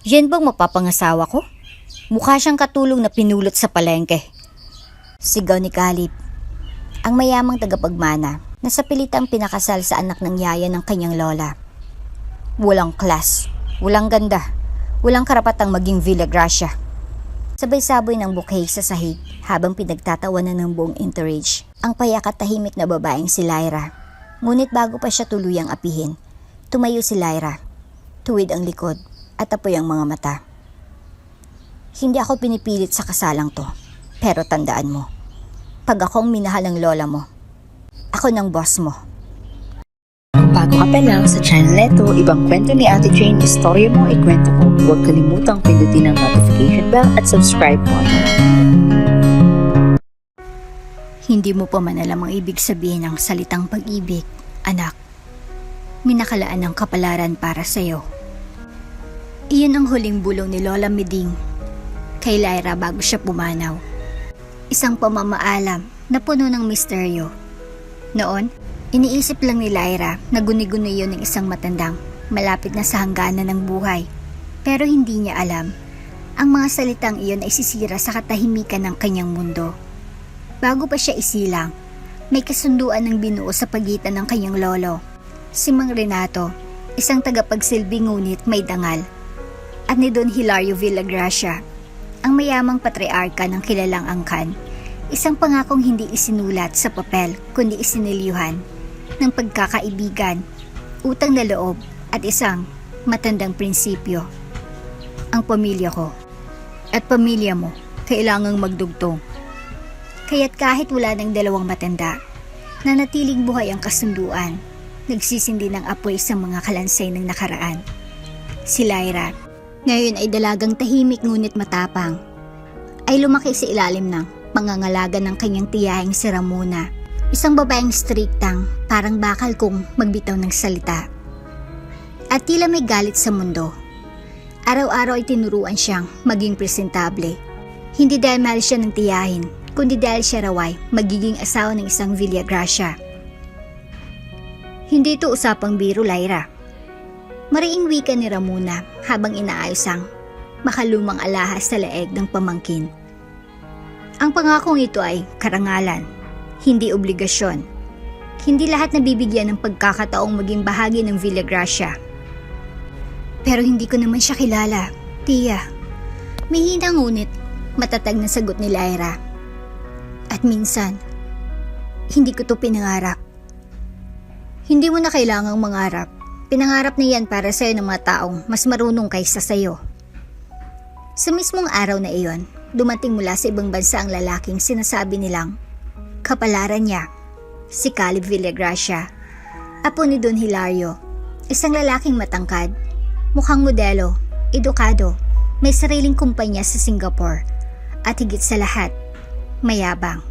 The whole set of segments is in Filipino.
Yan bang mapapangasawa ko? Mukha siyang katulong na pinulot sa palengke. Sigaw ni Caleb, ang mayamang tagapagmana na sa pilitang pinakasal sa anak ng yaya ng kanyang lola. Walang class, walang ganda, walang karapatang maging Villa Gracia. Sabay-sabay ng bouquet sa sahig habang pinagtatawanan ng buong entourage ang payak at tahimik na babaeng si Lyra. Ngunit bago pa siya tuluyang apihin, tumayo si Lyra, tuwid ang likod at apoy ang mga mata. Hindi ako pinipilit sa kasalang to, pero tandaan mo, pag akong minahal ng lola mo, ako ng boss mo. Kung bago ka pa lang sa channel neto, ibang kwento ni Ate Jane, istorya mo, ikwento ko. Huwag kalimutang pindutin ang notification bell at subscribe button. Hindi mo pa man alam ang ibig sabihin ng salitang pag-ibig, anak. Minakalaan ng kapalaran para sa'yo. Iyon ang huling bulong ni Lola Meding kay Lyra bago siya pumanaw. Isang pamamaalam na puno ng misteryo. Noon, iniisip lang ni Lyra na guni-guni yun ng isang matandang malapit na sa hangganan ng buhay. Pero hindi niya alam, ang mga salitang iyon ay sisira sa katahimikan ng kanyang mundo. Bago pa siya isilang, may kasunduan ng binuo sa pagitan ng kanyang lolo, si Mang Renato, isang tagapagsilbi ngunit may dangal, at ni Don Hilario Villagracia, ang mayamang patriarka ng kilalang angkan, isang pangakong hindi isinulat sa papel kundi isinilihan ng pagkakaibigan, utang na loob at isang matandang prinsipyo. Ang pamilya ko at pamilya mo kailangang magdugtong. Kaya't kahit wala ng dalawang matanda, nanatiling buhay ang kasunduan, nagsisindi ng apoy sa mga kalansay ng nakaraan. Si Lyra, ngayon ay dalagang tahimik ngunit matapang, ay lumaki sa ilalim ng pangangalaga ng kanyang tiyahing si Ramona, isang babaeng striktang parang bakal kung magbitaw ng salita. At tila may galit sa mundo. Araw-araw ay tinuruan siyang maging presentable, hindi dahil mahal siya ng tiyahin, kundi dahil siya raw ay magiging asawa ng isang Villagracia. Hindi ito usapang biro, Lyra. Mariing wika ni Ramona habang inaayos ang makalumang alahas sa leeg ng pamangkin. Ang pangakong ito ay karangalan, hindi obligasyon. Hindi lahat nabibigyan ng pagkakataong maging bahagi ng Villagracia. Pero hindi ko naman siya kilala, tiya. Mahina ngunit matatag na sagot ni Lyra. At minsan, hindi ko to pinangarap. Hindi mo na kailangang mangarap. Pinangarap na yan para sa'yo ng mga taong mas marunong kaysa sa'yo. Sa mismong araw na iyon, dumating mula sa ibang bansa ang lalaking sinasabi nilang kapalaran niya, si Caleb Villagracia, apo ni Don Hilario, isang lalaking matangkad, mukhang modelo, edukado, may sariling kumpanya sa Singapore, at higit sa lahat, mayabang.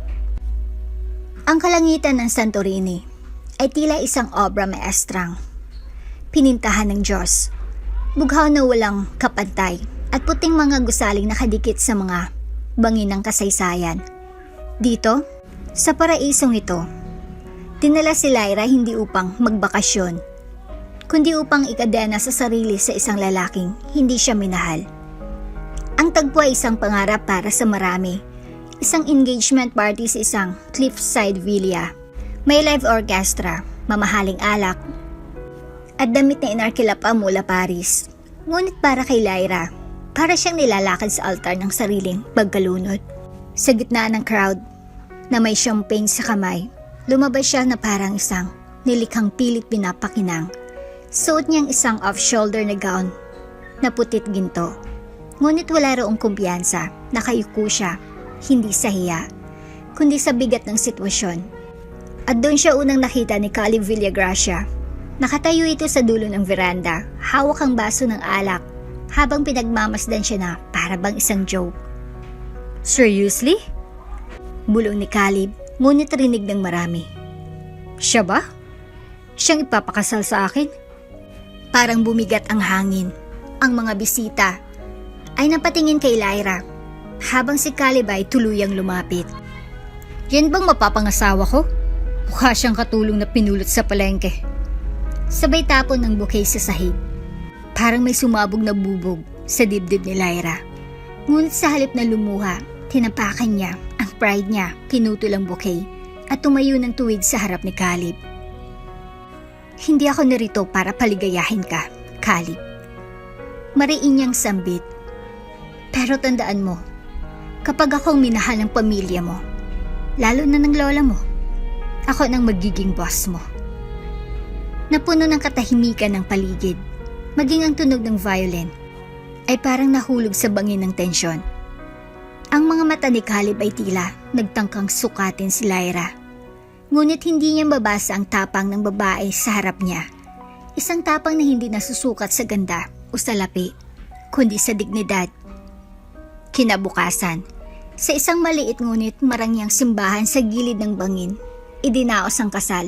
Ang kalangitan ng Santorini ay tila isang obra maestrang, pinintahan ng Diyos, bughaw na walang kapantay at puting mga gusaling nakadikit sa mga bangin ng kasaysayan. Dito, sa paraisong ito, dinala si Lyra hindi upang magbakasyon, kundi upang ikadena sa sarili sa isang lalaking hindi siya minahal. Ang tagpo ay isang pangarap para sa marami, isang engagement party sa isang cliffside villa. May live orchestra, mamahaling alak, at damit na inarkila pa mula Paris. Ngunit para kay Lyra, para siyang nilalakad sa altar ng sariling pagkalunod. Sa gitna ng crowd, na may champagne sa kamay, lumabas siya na parang isang nilikhang pilit pinapakinang. Suot niyang isang off-shoulder na gown na putit ginto. Ngunit wala roong kumpiyansa, nakayuko siya, hindi sa hiya, kundi sa bigat ng sitwasyon. At doon siya unang nakita ni Caleb Villagracia. Nakatayo ito sa dulo ng veranda, hawak ang baso ng alak, habang pinagmamasdan siya na para bang isang joke. Seriously? Bulong ni Caleb, ngunit rinig ng marami. Siya ba? Siyang ipapakasal sa akin? Parang bumigat ang hangin. Ang mga bisita ay napatingin kay Lyra, habang si Caleb ay tuluyang lumapit. Yan bang mapapangasawa ko? Mukha siyang katulong na pinulot sa palengke. Sabay tapon ng bouquet sa sahig. Parang may sumabog na bubog sa dibdib ni Lyra. Ngunit sa halip na lumuha, tinapakan niya ang pride niya, pinutol ang bouquet at tumayo ng tuwid sa harap ni Caleb. Hindi ako narito para paligayahin ka, Caleb. Mariin niyang sambit. Pero tandaan mo, kapag akong minahal ng pamilya mo, lalo na ng lola mo, ako nang magiging boss mo. Napuno ng katahimikan ng paligid, maging ang tunog ng violin ay parang nahulog sa bangin ng tensyon. Ang mga mata ni Caleb ay tila nagtangkang sukatin si Lyra. Ngunit hindi niya mabasa ang tapang ng babae sa harap niya. Isang tapang na hindi nasusukat sa ganda o sa lapi, kundi sa dignidad. Kinabukasan, sa isang maliit ngunit marangyang simbahan sa gilid ng bangin, idinaos ang kasal.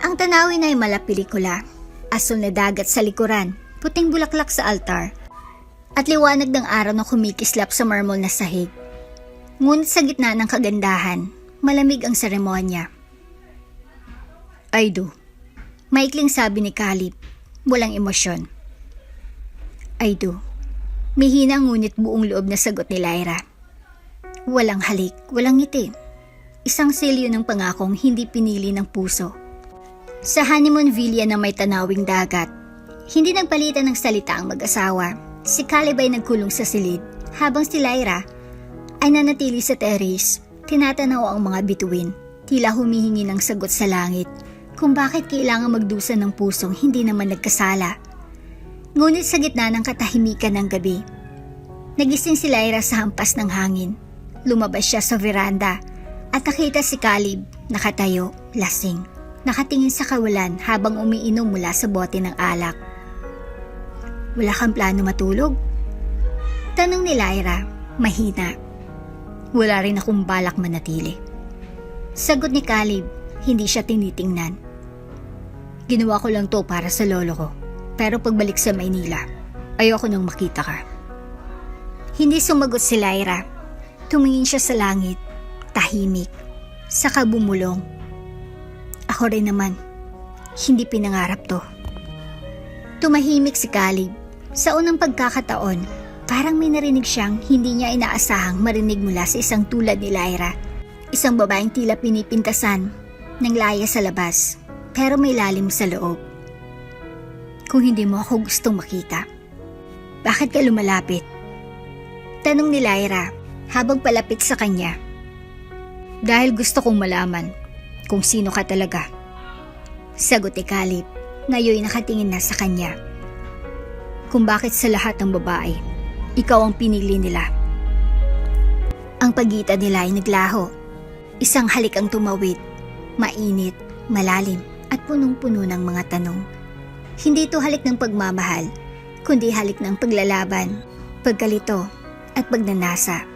Ang tanawin ay malapelikula, asul na dagat sa likuran, puting bulaklak sa altar, at liwanag ng araw na kumikislap sa marmol na sahig. Ngunit sa gitna ng kagandahan, malamig ang seremonya. I do. Maikling sabi ni Caleb, walang emosyon. I do. Mihina ngunit buong loob na sagot ni Lyra. Walang halik, walang ngiti. Isang selyo ng pangakong hindi pinili ng puso. Sa honeymoon villa na may tanawing dagat, hindi nagpalitan ng salita ang mag-asawa. Si Caleb ay nagkulong sa silid, habang si Lyra ay nanatili sa terrace, tinatanaw ang mga bituin, tila humihingi ng sagot sa langit kung bakit kailangan magdusa ng pusong hindi naman nagkasala. Ngunit sa gitna ng katahimikan ng gabi, nagising si Lyra sa hampas ng hangin. Lumabas siya sa veranda at nakita si Caleb nakatayo, lasing, nakatingin sa kawalan habang umiinom mula sa bote ng alak. Wala kang plano matulog? Tanong ni Lyra, mahina. Wala rin akong balak manatili. Sagot ni Caleb, hindi siya tinitingnan. Ginawa ko lang to para sa lolo ko, pero pagbalik sa Maynila, ayoko nang makita ka. Hindi sumagot si Lyra. Tumingin siya sa langit, tahimik, saka bumulong. Ako rin naman, hindi pinangarap to. Tumahimik si Caleb. Sa unang pagkakataon, parang may narinig siyang hindi niya inaasahang marinig mula sa isang tulad ni Lyra. Isang babaeng tila pinipintasan ng laya sa labas, pero may lalim sa loob. Kung hindi mo ako gustong makita, bakit ka lumalapit? Tanong ni Lyra habang palapit sa kanya. Dahil gusto kong malaman kung sino ka talaga. Sagot ni Caleb, ngayon nakatingin na sa kanya. Kung bakit sa lahat ng babae, ikaw ang pinili nila. Ang pagitan nila ay naglaho. Isang halik ang tumawid, mainit, malalim at punong-puno ng mga tanong. Hindi ito halik ng pagmamahal, kundi halik ng paglalaban, pagkalito at pagnanasa.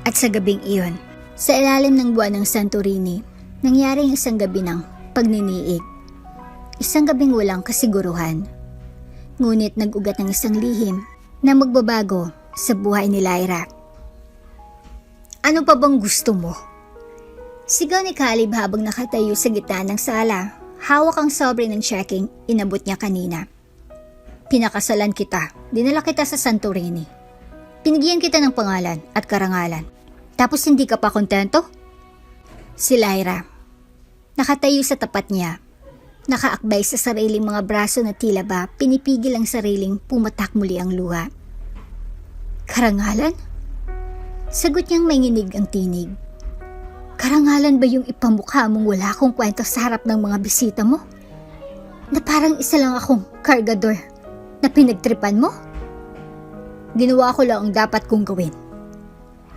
At sa gabing iyon, sa ilalim ng buwan ng Santorini, nangyari ang isang gabi ng pagniniig. Isang gabing walang kasiguruhan. Ngunit nag-ugat ng isang lihim na magbabago sa buhay ni Lyra. Ano pa bang gusto mo? Sigaw ni Caleb habang nakatayo sa gitna ng sala. Hawak ang sobre ng checking, inabot niya kanina. Pinakasalan kita, dinala kita sa Santorini. Pinigyan kita ng pangalan at karangalan. Tapos hindi ka pa kontento? Si Lyra, nakatayo sa tapat niya. Nakaakbay sa sariling mga braso na tila ba pinipigil ang sariling pumatak muli ang luha. Karangalan? Sagot niyang may nginig ang tinig. Karangalan ba yung ipamukha mong wala akong kwento sa harap ng mga bisita mo? Na parang isa lang akong kargador na pinagtripan mo? Ginawa ko lang ang dapat kong gawin.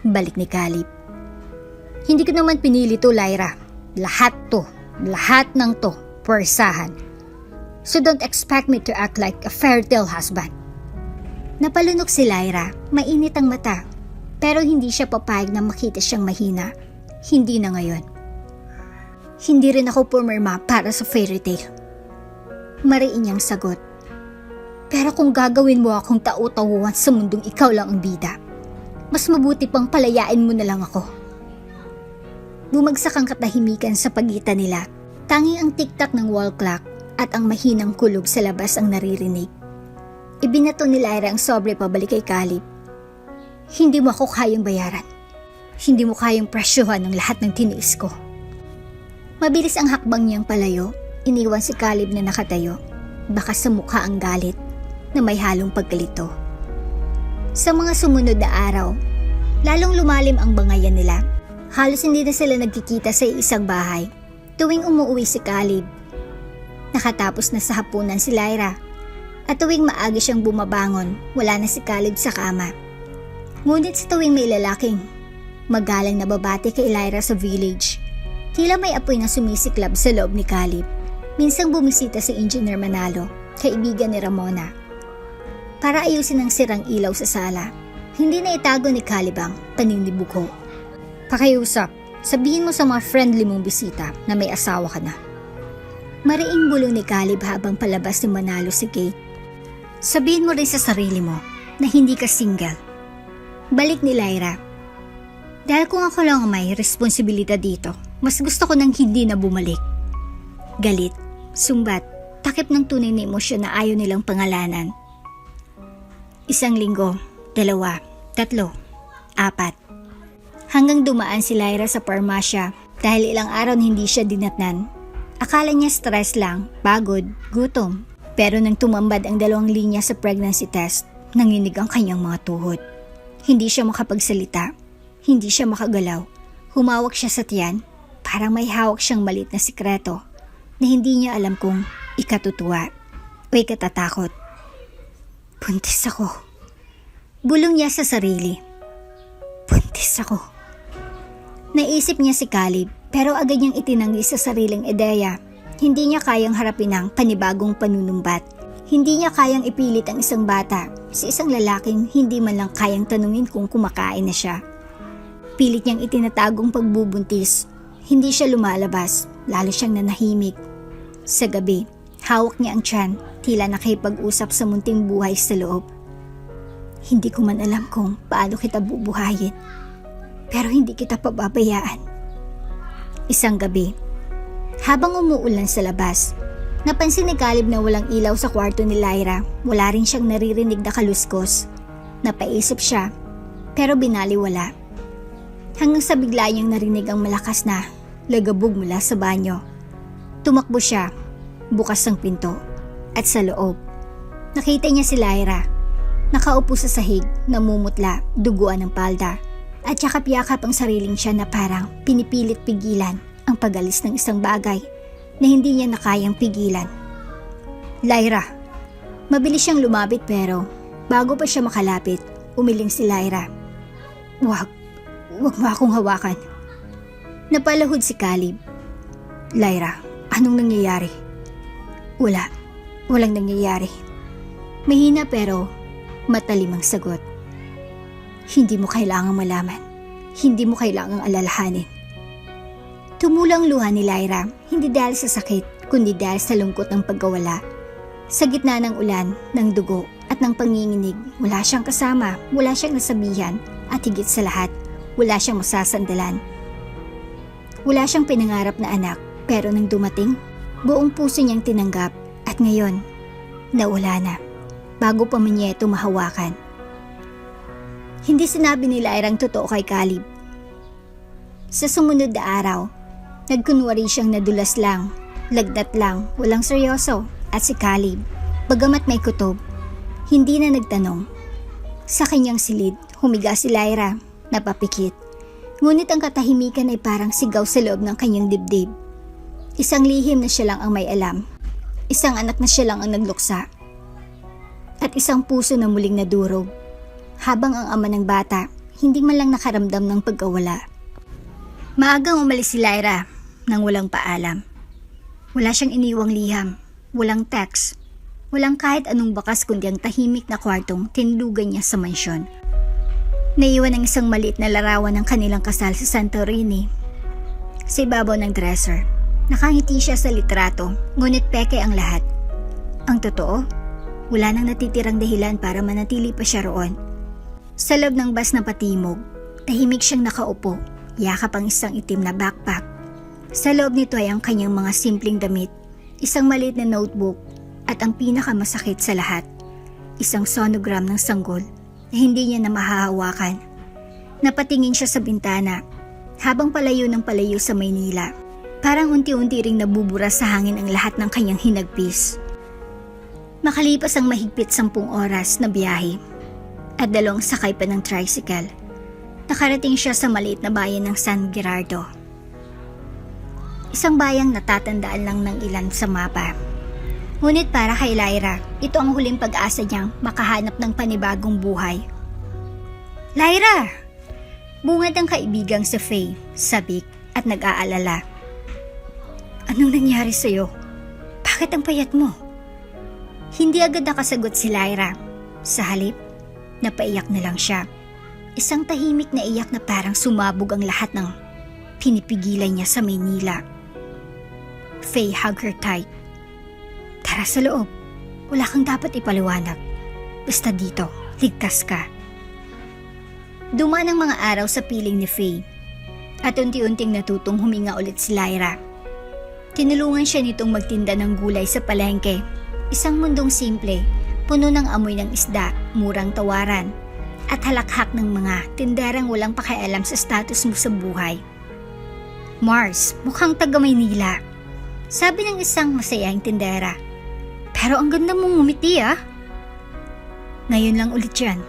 Balik ni Caleb. Hindi ko naman pinili to, Lyra. Lahat ng to. Persahan. So don't expect me to act like a fairy tale husband. Napalunok si Lyra, mainit ang mata, pero hindi siya papayag na makita siyang mahina. Hindi na ngayon. Hindi rin ako pumirma para sa fairy tale. Mariin niyang sagot. Pero kung gagawin mo akong tau-tauhan sa mundong ikaw lang ang bida, mas mabuti pang palayain mo na lang ako. Bumagsak ang katahimikan sa pagitan nila. Tanging ang tiktak ng wall clock at ang mahinang kulog sa labas ang naririnig. Ibinato ni Lyra ang sobre pabalik kay Caleb. Hindi mo ako kayang bayaran. Hindi mo kayang presyohan ng lahat ng tiniis ko. Mabilis ang hakbang niyang palayo. Iniwan si Caleb na nakatayo. Baka sa mukha ang galit na may halong pagkalito. Sa mga sumunod na araw, lalong lumalim ang bangayan nila. Halos hindi na sila nagkikita sa isang bahay. Tuwing umuwi si Caleb, nakatapos na sa hapunan si Lyra. At tuwing maaga siyang bumabangon, wala na si Caleb sa kama. Ngunit sa tuwing may lalaking magalang na babati kay Lyra sa village, tila may apoy na sumisiklab sa loob ni Caleb. Minsang bumisita si Engineer Manalo, kaibigan ni Ramona, para ayusin ang sirang ilaw sa sala. Hindi na itago ni Caleb ang panindibuko. Pakiusap, sabihin mo sa mga friendly mong bisita na may asawa ka na. Mariing bulong ni Caleb habang palabas ni Manalo sa gate. Sabihin mo rin sa sarili mo na hindi ka single. Balik ni Lyra. Dahil kung ako lang may responsibilidad dito, mas gusto ko nang hindi na bumalik. Galit, sumbat, takip ng tunay na emosyon na ayaw nilang pangalanan. 1 linggo, 2, 3, 4. Hanggang dumaan si Lyra sa parmasya dahil ilang araw na hindi siya dinatnan. Akala niya stress lang, pagod, gutom. Pero nang tumambad ang 2 linya sa pregnancy test, nanginig ang kanyang mga tuhod. Hindi siya makapagsalita, hindi siya makagalaw. Humawak siya sa tiyan, parang may hawak siyang maliit na sikreto na hindi niya alam kung ikatutuwa o ikatatakot. Buntis ako. Bulong niya sa sarili. Buntis ako. Naisip niya si Caleb pero agad niyang itinanggi sa sariling ideya. Hindi niya kayang harapin ang panibagong panunumbat. Hindi niya kayang ipilit ang isang bata sa isang lalaking hindi man lang kayang tanungin kung kumakain na siya. Pilit niyang itinatagong pagbubuntis. Hindi siya lumalabas, lalo siyang nanahimik. Sa gabi, hawak niya ang tiyan, tila nakipag-usap sa munting buhay sa loob. Hindi ko man alam kung paano kita bubuhayin, pero hindi kita pababayaan. Isang gabi, habang umuulan sa labas, napansin ni Caleb na walang ilaw sa kwarto ni Lyra. Wala rin siyang naririnig na kaluskos. Napaisip siya, pero binaliwala. Hanggang sa bigla niyang narinig ang malakas na lagabog mula sa banyo. Tumakbo siya, bukas ang pinto, at sa loob, nakita niya si Lyra. Nakaupo sa sahig, namumutla, duguan ng palda, at yakap-yakap ang sariling siya na parang pinipilit pigilan ang pag-alis ng isang bagay na hindi niya nakayang pigilan. Lyra. Mabilis siyang lumapit pero bago pa siya makalapit, umiling si Lyra. Wag mo akong hawakan. Napalahod si Caleb. Lyra, anong nangyayari? Walang nangyayari. Mahina pero matalim ang sagot. Hindi mo kailangang malaman. Hindi mo kailangang alalahanin. Tumulang luha ni Lyra, hindi dahil sa sakit, kundi dahil sa lungkot ng pagkawala. Sa gitna ng ulan, ng dugo, at ng panginginig, wala siyang kasama, wala siyang nasabihan, at higit sa lahat, wala siyang masasandalan. Wala siyang pinangarap na anak, pero nang dumating, buong puso niyang tinanggap, at ngayon, nawala na, bago pa man niya ito mahawakan. Hindi sinabi ni Lyra ang totoo kay Caleb. Sa sumunod na araw, nagkunwari siyang nadulas lang, lagnat lang, walang seryoso, at si Caleb, bagamat may kutob, hindi na nagtanong. Sa kanyang silid, humiga si Lyra, napapikit. Ngunit ang katahimikan ay parang sigaw sa loob ng kanyang dibdib. Isang lihim na siya lang ang may alam, isang anak na siya lang ang nagluksa, at isang puso na muling nadurog. Habang ang ama ng bata, hindi man lang nakaramdam ng pagkawala. Maagang umalis si Lyra nang walang paalam. Wala siyang iniwang liham, walang text, walang kahit anong bakas kundi ang tahimik na kwartong tinulugan niya sa mansyon. Naiwan ang isang maliit na larawan ng kanilang kasal sa Santorini. Sa ibabaw ng dresser, nakangiti siya sa litrato, ngunit peke ang lahat. Ang totoo, wala nang natitirang dahilan para manatili pa siya roon. Sa loob ng bus na patimog, tahimik siyang nakaupo, yakap ang isang itim na backpack. Sa loob nito ay ang kanyang mga simpleng damit, isang maliit na notebook, at ang pinakamasakit sa lahat, isang sonogram ng sanggol na hindi niya na mahahawakan. Napatingin siya sa bintana habang palayo ng palayo sa Maynila. Parang unti-unti ring nabubura sa hangin ang lahat ng kanyang hinagpis. Makalipas ang mahigpit 10 oras na biyahe at 2 sakay pa ng tricycle, nakarating siya sa maliit na bayan ng San Gerardo. Isang bayang natatandaan lang ng ilan sa mapa. Ngunit para kay Lyra, ito ang huling pag-asa niyang makahanap ng panibagong buhay. "Lyra!" Bungad ang kaibigang si Faye, sabik at nag-aalala. "Anong nangyari sa'yo? Bakit ang payat mo?" Hindi agad nakasagot si Lyra. Sa halip, napaiyak na lang siya. Isang tahimik na iyak na parang sumabog ang lahat ng pinipigilan niya sa Maynila. Faye hugged her tight. "Tara sa loob. Wala kang dapat ipaliwanag. Basta dito, ligtas ka." Dumaan ang mga araw sa piling ni Faye at unti-unting natutong huminga ulit si Lyra. Tinulungan siya nitong magtinda ng gulay sa palengke. Isang mundong simple, puno ng amoy ng isda, murang tawaran, at halakhak ng mga tinderang walang pakialam sa status mo sa buhay. "Mars, mukhang taga Maynila," sabi ng isang masayang tindera. "Pero ang ganda mong ngumiti ah." "Ngayon lang ulit yan,"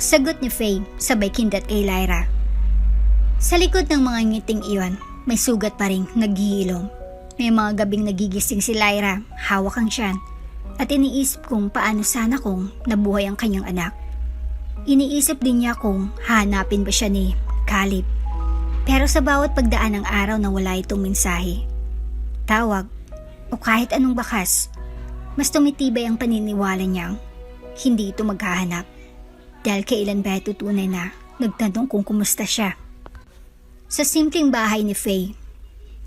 sagot ni Faye sabay kindat kay Lyra. Sa likod ng mga ngiting iyon, may sugat pa ring naghihilom. May mga gabing nagigising si Lyra, hawak ang tiyan, at iniisip kung paano sana kung nabuhay ang kanyang anak. Iniisip din niya kung hahanapin ba siya ni Caleb. Pero sa bawat pagdaan ng araw na wala itong mensahe, tawag, o kahit anong bakas, mas tumitibay ang paniniwala niyang hindi ito maghahanap. Dahil kailan ba ito tunay na nagtanong kung kumusta siya? Sa simpleng bahay ni Faye,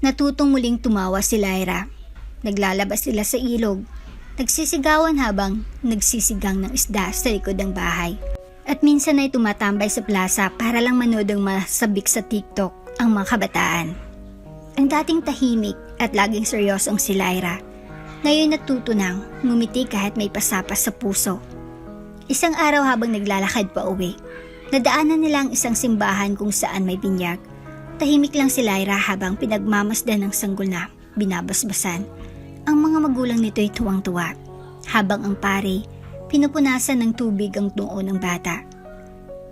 natutong muling tumawa si Lyra. Naglalabas sila sa ilog, nagsisigawan habang nagsisigang ng isda sa likod ng bahay. At minsan ay tumatambay sa plaza para lang manood ng masabik sa TikTok ang mga kabataan. Ang dating tahimik at laging seryosong si Lyra, ngayon natuto nang ngumiti kahit may pasapas sa puso. Isang araw habang naglalakad pa uwi, nadaanan nila ang isang simbahan kung saan may binyag. Tahimik lang si Lyra habang pinagmamasdan ng sanggol na binabasbasan. Ang mga magulang nito'y tuwang-tuwa, habang ang pare pinupunasan ng tubig ang noo ng bata.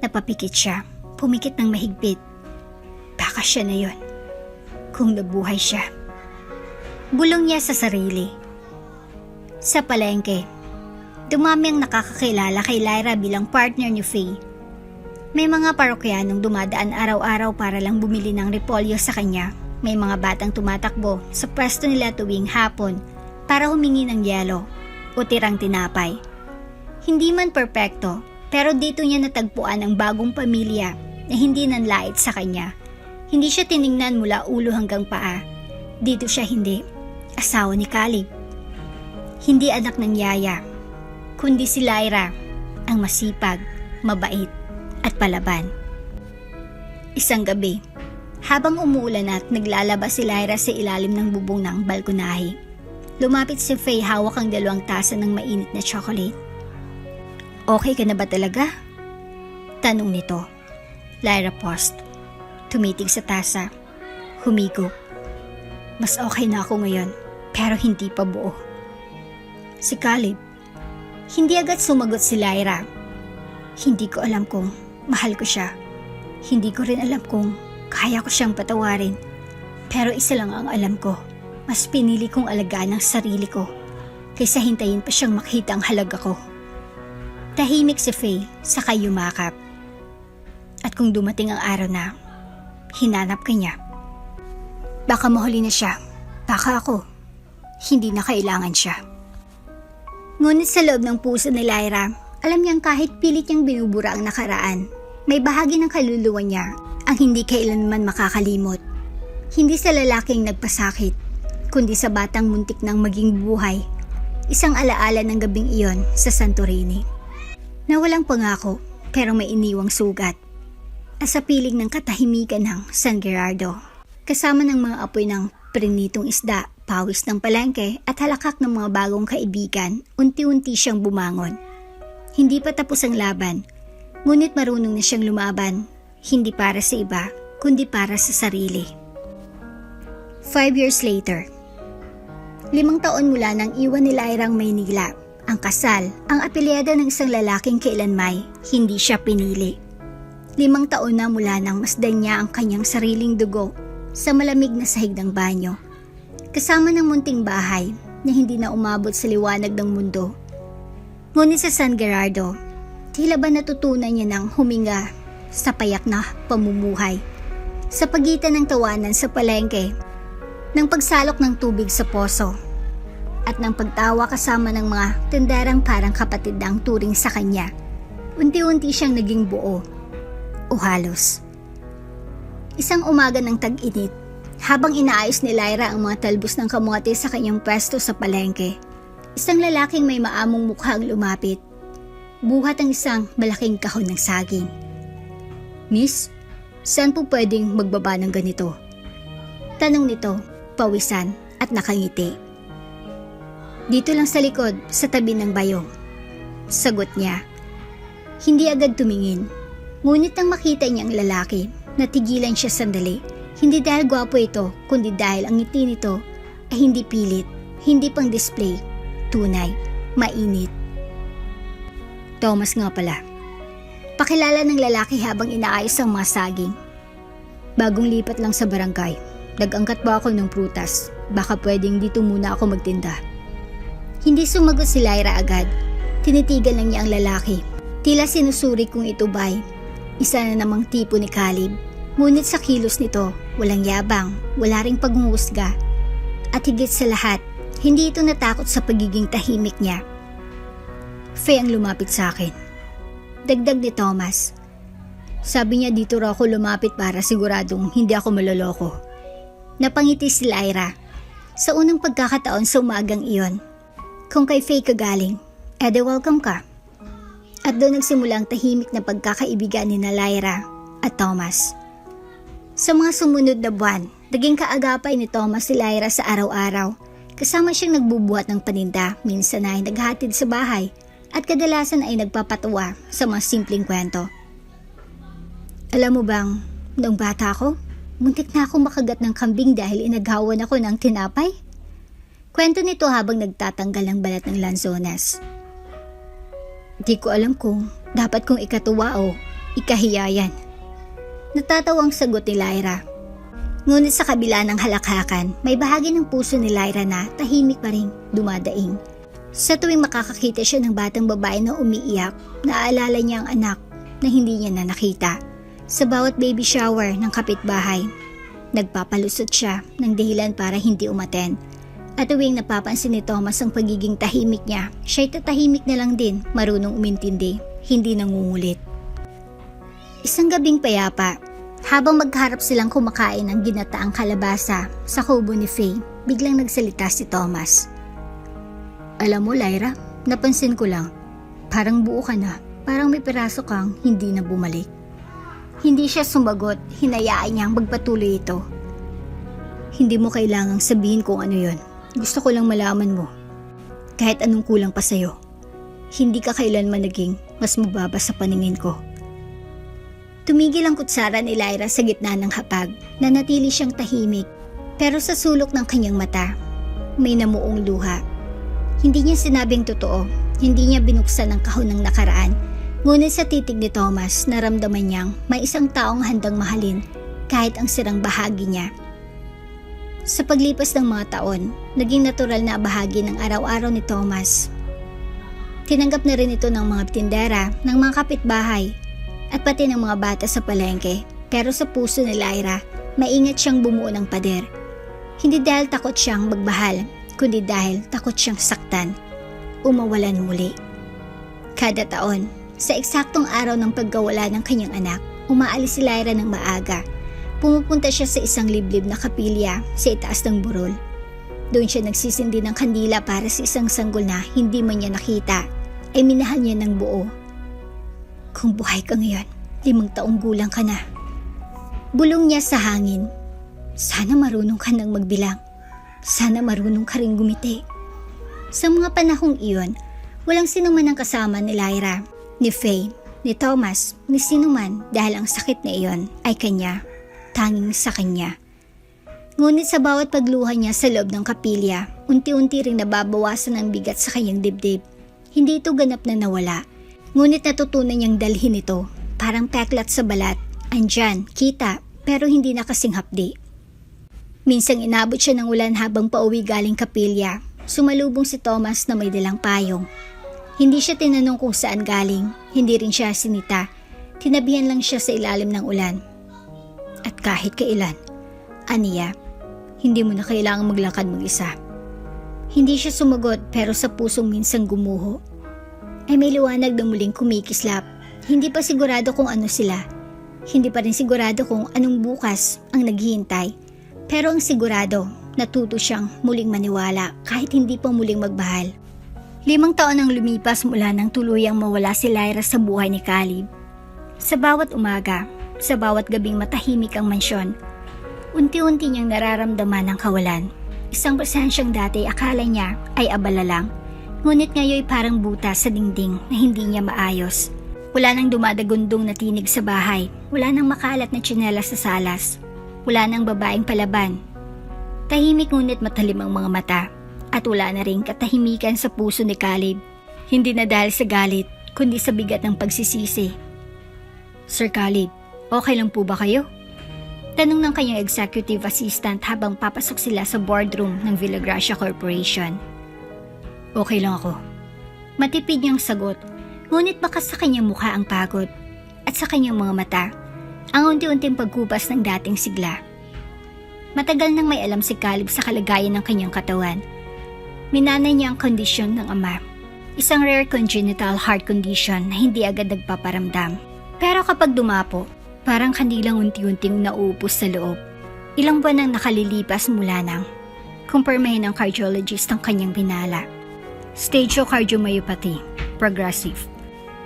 Napapikit siya, pumikit ng mahigpit. Baka siya na yon, kung nabuhay siya. Bulong niya sa sarili. Sa palengke, dumami ang nakakakilala kay Lyra bilang partner ni Faye. May mga parokyanong dumadaan araw-araw para lang bumili ng repolyo sa kanya. May mga batang tumatakbo sa pwesto nila tuwing hapon para humingi ng yelo o tirang tinapay. Hindi man perpekto, pero dito niya natagpuan ang bagong pamilya na hindi nanlait sa kanya. Hindi siya tiningnan mula ulo hanggang paa. Dito siya hindi asawa ni Caleb. Hindi anak ng yaya, kundi si Lyra, ang masipag, mabait, at palaban. Isang gabi, habang umuulan at naglalabas si Lyra sa ilalim ng bubong ng balkonahe, lumapit si Faye hawak ang 2 tasa ng mainit na chocolate. "Okay ka na ba talaga?" tanong nito. Lyra paused, tumitig sa tasa, humigo. "Mas okay na ako ngayon, pero hindi pa buo." Si Caleb. Hindi agad sumagot si Lyra. "Hindi ko alam kung mahal ko siya. Hindi ko rin alam kung kaya ko siyang patawarin. Pero isa lang ang alam ko, mas pinili kong alagaan ang sarili ko kaysa hintayin pa siyang makita ang halaga ko." Tahimik si Faye, saka yumakap. At kung dumating ang araw na hinanap ka niya, baka mahuli na siya, baka ako, hindi na kailangan siya. Ngunit sa loob ng puso ni Lyra, alam niyang kahit pilit niyang binubura ang nakaraan, may bahagi ng kaluluwa niya ang hindi kailanman makakalimot. Hindi sa lalaking nagpasakit, kundi sa batang muntik ng maging buhay. Isang alaala ng gabing iyon sa Santorini, na walang pangako pero may iniwang sugat. At sa piling ng katahimikan ng San Gerardo, kasama ng mga apoy ng prinitong isda, pawis ng palengke at halakak ng mga bagong kaibigan, unti-unti siyang bumangon. Hindi pa tapos ang laban, ngunit marunong na siyang lumaban, hindi para sa iba, kundi para sa sarili. 5 years later. 5 taon mula nang iwan ni Lyra ang Maynila, ang kasal, ang apelyado ng isang lalaking kailanmay, hindi siya pinili. 5 taon na mula nang masdan niya ang kanyang sariling dugo sa malamig na sahig ng banyo, kasama ng munting bahay na hindi na umabot sa liwanag ng mundo. Ngunit sa San Gerardo, tila ba natutunan niya ng huminga sa payak na pamumuhay, sa pagitan ng tawanan sa palengke, ng pagsalok ng tubig sa poso, at ng pagtawa kasama ng mga tinderang parang kapatid na ang turing sa kanya. Unti-unti siyang naging buo, o halos. Isang umaga ng tag-init, habang inaayos ni Lyra ang mga talbos ng kamote sa kanyang pwesto sa palengke, isang lalaking may maamong mukha ang lumapit. Buhat ang isang malaking kahon ng saging. "Miss, saan po pwedeng magbaba ng ganito?" Tanong nito, pawisan at nakangiti. "Dito lang sa likod, sa tabi ng bayong." Sagot niya. Hindi agad tumingin, ngunit nang makita niya ang lalaki, natigilan siya sandali. Hindi dahil gwapo ito, kundi dahil ang ngiti nito ay hindi pilit, hindi pang display, tunay, mainit. "Thomas nga pala." Pakilala ng lalaki habang inaayos ang mga saging. "Bagong lipat lang sa barangay. Nag-angkat ba ako ng prutas? Baka pwedeng dito muna ako magtinda." Hindi sumagot si Lyra agad. Tinitigan lang niya ang lalaki. Tila sinusuri kung ito ba'y isa na namang tipo ni Caleb. Ngunit sa kilos nito, walang yabang, wala ring paghuhusga. At higit sa lahat, hindi ito natakot sa pagiging tahimik niya. "Faye ang lumapit sa akin." Dagdag ni Thomas. "Sabi niya dito raw ako lumapit para siguradong hindi ako maloloko." Napangiti si Lyra. Sa unang pagkakataon sa umagang iyon, kung kay Faye ka galing, edi welcome ka. At doon nagsimula ang tahimik na pagkakaibigan ni Lyra at Thomas. Sa mga sumunod na buwan, naging kaagapay ni Thomas si Lyra sa araw-araw. Kasama siyang nagbubuhat ng paninda, minsan ay naghatid sa bahay, at kadalasan ay nagpapatuwa sa mga simpleng kwento. "Alam mo bang, noong bata ako, muntik na akong makagat ng kambing dahil inaghawan ako ng tinapay?" Kwento nito habang nagtatanggal ng balat ng lanzones. "Di ko alam kung dapat kong ikatuwa o ikahiyayan." Natatawang sagot ni Lyra. Ngunit sa kabila ng halakhakan, may bahagi ng puso ni Lyra na tahimik pa rin dumadaing. Sa tuwing makakakita siya ng batang babae na umiiyak, naaalala niya ang anak na hindi niya na nakita. Sa bawat baby shower ng kapitbahay, nagpapalusot siya ng dahilan para hindi umattend. At tuwing napapansin ni Thomas ang pagiging tahimik niya, siya'y tatahimik na lang din, marunong umintindi, hindi nangungulit. Isang gabing payapa, habang magharap silang kumakain ng ginataang kalabasa sa kubo ni Faye, biglang nagsalita si Thomas. "Alam mo Lyra, napansin ko lang, parang buo ka na, parang may piraso kang hindi na bumalik." Hindi siya sumagot, hinayaan niyang magpatuloy ito. "Hindi mo kailangang sabihin kung ano yon. Gusto ko lang malaman mo. Kahit anong kulang pa sa'yo, hindi ka kailanman naging mas mababa sa paningin ko." Tumigil ang kutsara ni Lyra sa gitna ng hapag, nanatili siyang tahimik, pero sa sulok ng kanyang mata, may namuong luha. Hindi niya sinabing totoo, hindi niya binuksan ang kahon ng nakaraan, ngunit sa titig ni Thomas, naramdaman niyang may isang taong handang mahalin kahit ang sirang bahagi niya. Sa paglipas ng mga taon, naging natural na bahagi ng araw-araw ni Thomas. Tinanggap na rin ito ng mga tindera, ng mga kapitbahay, at pati ng mga bata sa palengke. Pero sa puso ni Lyra, maingat siyang bumuo ng pader. Hindi dahil takot siyang magbahal, kundi dahil takot siyang saktan, umawalan muli. Kada taon, sa eksaktong araw ng pagkawala ng kanyang anak, umaalis si Lyra ng maaga. Pumupunta siya sa isang liblib na kapilya sa itaas ng burol. Doon siya nagsisindi ng kandila para sa isang sanggol na hindi man niya nakita, ay minahal niya ng buo. "Kung buhay ka ngayon, 5 taong gulang ka na." Bulong niya sa hangin. "Sana marunong ka nang magbilang." Sana marunong ka rin gumiti. Sa mga panahong iyon, walang sinuman ang kasama ni Lyra, ni Faye, ni Thomas, ni sinuman dahil ang sakit na iyon ay kanya, tanging sa kanya. Ngunit sa bawat pagluha niya sa loob ng kapilya, unti-unti ring nababawasan ang bigat sa kanyang dibdib. Hindi ito ganap na nawala, ngunit natutunan niyang dalhin ito, parang peklat sa balat, andyan, kita, pero hindi na kasing hapdi. Minsang inabot siya ng ulan habang pauwi galing kapilya. Sumalubong si Thomas na may dalang payong. Hindi siya tinanong kung saan galing, hindi rin siya sinita. Tinabihan lang siya sa ilalim ng ulan. At kahit kailan, aniya, hindi mo na kailangang maglakad mag-isa. Hindi siya sumagot pero sa pusong minsang gumuho. Ay may liwanag na muling kumikislap. Hindi pa sigurado kung ano sila. Hindi pa rin sigurado kung anong bukas ang naghihintay. Pero ang sigurado, natuto siyang muling maniwala kahit hindi pa muling magbahal. 5 taon ang lumipas mula nang tuluyang mawala si Lyra sa buhay ni Caleb. Sa bawat umaga, sa bawat gabing matahimik ang mansyon, unti-unti niyang nararamdaman ang kawalan. Isang presensyang dati akala niya ay abala lang, ngunit ngayon parang butas sa dingding na hindi niya maayos. Wala nang dumadagundong na tinig sa bahay, wala nang makalat na tsinelas sa salas, wala nang babaeng palaban. Tahimik ngunit matalim ang mga mata, at wala na ring katahimikan sa puso ni Caleb. Hindi na dahil sa galit, kundi sa bigat ng pagsisisi. Sir Caleb, okay lang po ba kayo? Tanong ng kanyang executive assistant habang papasok sila sa boardroom ng Villagracia Corporation. Okay lang ako. Matipid niyang sagot, ngunit baka sa kanyang mukha ang pagod at sa kanyang mga mata, ang unti-unting pagkupas ng dating sigla. Matagal nang may alam si Caleb sa kalagayan ng kanyang katawan. Minanay niya ang kondisyon ng ama. Isang rare congenital heart condition na hindi agad nagpaparamdam. Pero kapag dumapo, parang kandilang unti-unting nauupos sa loob. Ilang buwan nang nakalilipas mula nang kumpirmahin ng cardiologist ang kanyang binala. Stage 2 cardiomyopathy, progressive.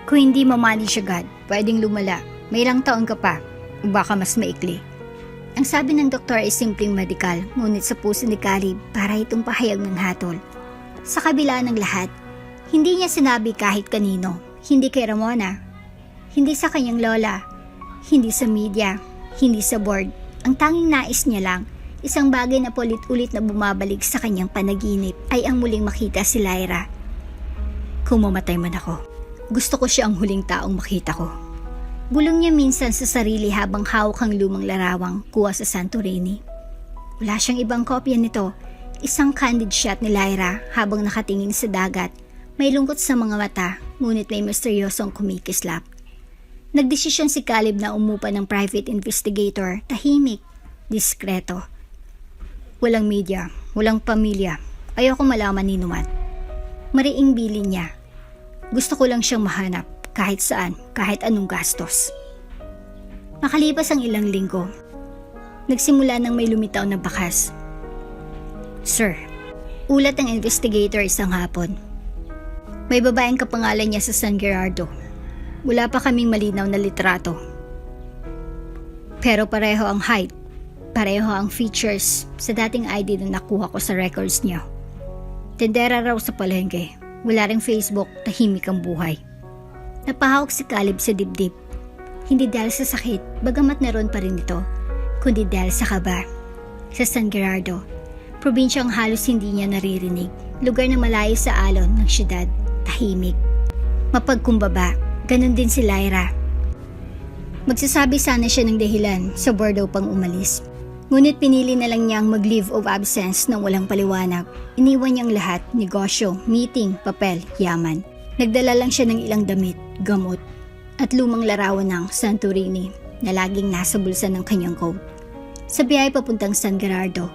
Kung hindi mamanage agad, pwedeng lumala. May ilang taon ka pa, o baka mas maikli. Ang sabi ng doktor ay simpleng medical, ngunit sa puso ni Caleb para itong pahayag ng hatol. Sa kabila ng lahat, hindi niya sinabi kahit kanino, hindi kay Ramona, hindi sa kanyang lola, hindi sa media, hindi sa board. Ang tanging nais niya lang, isang bagay na paulit-ulit na bumabalik sa kanyang panaginip ay ang muling makita si Lyra. Kung mamatay man ako, gusto ko siya ang huling taong makita ko. Bulong niya minsan sa sarili habang hawak ang lumang larawang kuha sa Santorini. Wala siyang ibang kopya nito, isang candid shot ni Lyra habang nakatingin sa dagat. May lungkot sa mga mata, ngunit may misteryosong kumikislap. Nagdesisyon si Caleb na umupa ng private investigator, tahimik, diskreto. Walang media, walang pamilya, ayoko malaman ni Numan. Mariing bilin niya. Gusto ko lang siyang mahanap. Kahit saan, kahit anong gastos. Makalipas ang ilang linggo, nagsimula nang may lumitaw na bakas. Sir, ulat ng investigator isang hapon. May babaeng kapangalan niya sa San Gerardo. Wala pa kaming malinaw na litrato. Pero pareho ang height, pareho ang features sa dating ID na nakuha ko sa records niya. Tendera raw sa palengke, wala ring Facebook, tahimik ang buhay. Napahawak si Caleb sa dibdib. Hindi dahil sa sakit, bagamat naroon pa rin ito, kundi dahil sa kaba. Sa San Gerardo, probinsyang halos hindi niya naririnig, lugar na malayo sa alon ng syudad, tahimik. Mapagkumbaba, ganun din si Lyra. Magsasabi sana siya ng dahilan sa Bordeaux pang umalis. Ngunit pinili na lang niyang mag-leave of absence nang walang paliwanag. Iniwan niyang lahat, negosyo, meeting, papel, yaman. Nagdala lang siya ng ilang damit, gamot, at lumang larawan ng Santorini na laging nasa bulsa ng kanyang coat. Sa biyahe papuntang San Gerardo,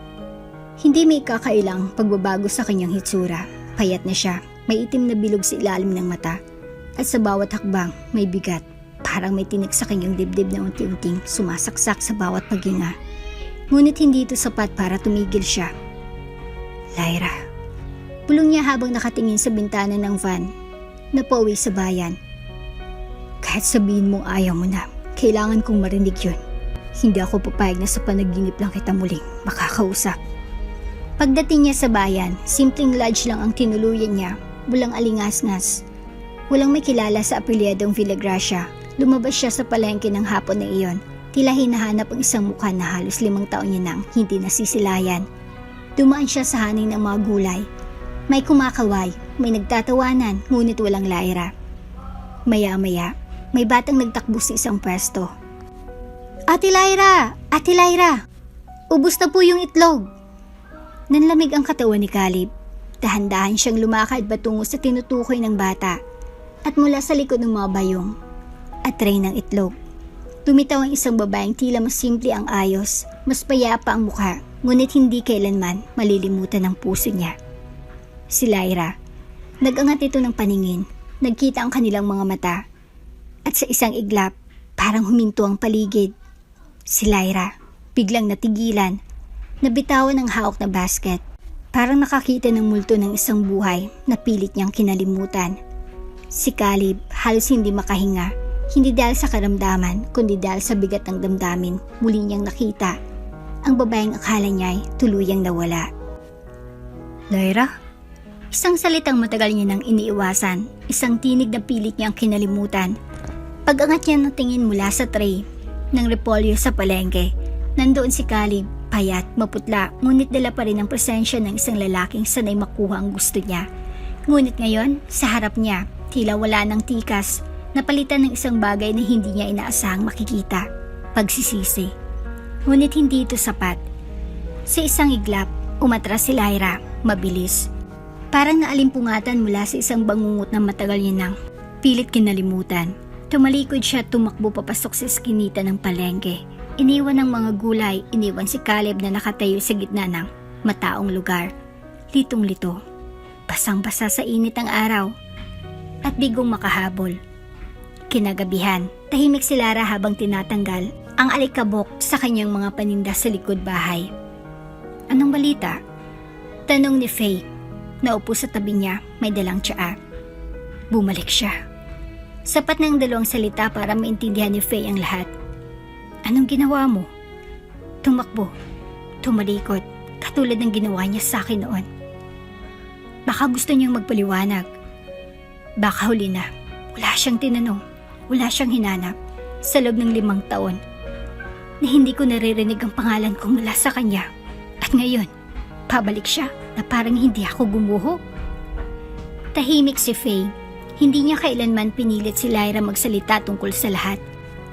hindi may kakailang pagbabago sa kanyang hitsura. Payat na siya, may itim na bilog sa ilalim ng mata, at sa bawat hakbang may bigat, parang may tinik sa kanyang dibdib na unti-unting sumasaksak sa bawat paghinga. Ngunit hindi ito sapat para tumigil siya. Lyra, bulong niya habang nakatingin sa bintana ng van na pauwi sa bayan. Kahit sabihin mong ayaw mo na, kailangan kong marinig yun. Hindi ako papayag na sa panaginip lang kita muling makakausap. Pagdating niya sa bayan, simpleng lodge lang ang tinuluyan niya, walang alingas-ngas. Walang may kilala sa apelyedong Villagracia. Lumabas siya sa palengke ng hapon na iyon. Tila hinahanap ang isang mukha na halos 5 taon niya nang hindi nasisilayan. Dumaan siya sa haning ng mga gulay. May kumakaway, may nagtatawanan, ngunit walang Lyra. Maya-maya, may batang nagtakbo sa isang pwesto. Ate Lyra! Ate Lyra! Ubus na po yung itlog! Nanlamig ang katawan ni Caleb. Dahan-dahan siyang lumakad patungo sa tinutukoy ng bata at mula sa likod ng mga bayong at tray ng itlog. Tumitaw ang isang babaeng tila mas simple ang ayos, mas payapa ang mukha, ngunit hindi kailanman malilimutan ng puso niya. Si Lyra. Nag-angat ito ng paningin, nagkita ang kanilang mga mata, at sa isang iglap, parang huminto ang paligid. Si Lyra, biglang natigilan, nabitawan ng hawak na basket, parang nakakita ng multo ng isang buhay na pilit niyang kinalimutan. Si Caleb halos hindi makahinga, hindi dahil sa karamdaman, kundi dahil sa bigat ng damdamin, muli niyang nakita ang babaeng akala niya ay tuluyang nawala. Lyra? Isang salitang matagal niya nang iniiwasan, isang tinig na pilit niyang kinalimutan. Pag-angat niya ng tingin mula sa tray ng repolyo sa palengke, nandoon si Caleb, payat, maputla, ngunit dala pa rin ang presensya ng isang lalaking sanay makuha ang gusto niya. Ngunit ngayon, sa harap niya, tila wala ng tikas, napalitan ng isang bagay na hindi niya inaasahang makikita, pagsisisi. Ngunit hindi ito sapat. Sa isang iglap, umatras si Lyra, mabilis. Parang naalimpungatan mula sa isang bangungot na matagal niya nang pilit kinalimutan. Tumalikod siya at tumakbo papasok sa eskinita ng palengke. Iniwan ng mga gulay, iniwan si Caleb na nakatayo sa gitna ng mataong lugar. Litong-lito, basang-basa sa init ng araw, at bigong makahabol. Kinagabihan, tahimik si Lara habang tinatanggal ang alikabok sa kanyang mga paninda sa likod bahay. Anong balita? Tanong ni Faye. Naupo sa tabi niya, may dalang tsaa. Bumalik siya. Sapat ng 2 salita para maintindihan ni Faye ang lahat. Anong ginawa mo? Tumakbo, tumalikod, katulad ng ginawa niya sa akin noon. Baka gusto niyang magpaliwanag. Baka huli na, wala siyang tinanong, wala siyang hinanap sa loob ng 5 taon na hindi ko naririnig ang pangalan ko mula sa kanya. At ngayon, pabalik siya na parang hindi ako gumuho. Tahimik si Faye. Hindi niya kailanman pinilit si Lyra magsalita tungkol sa lahat.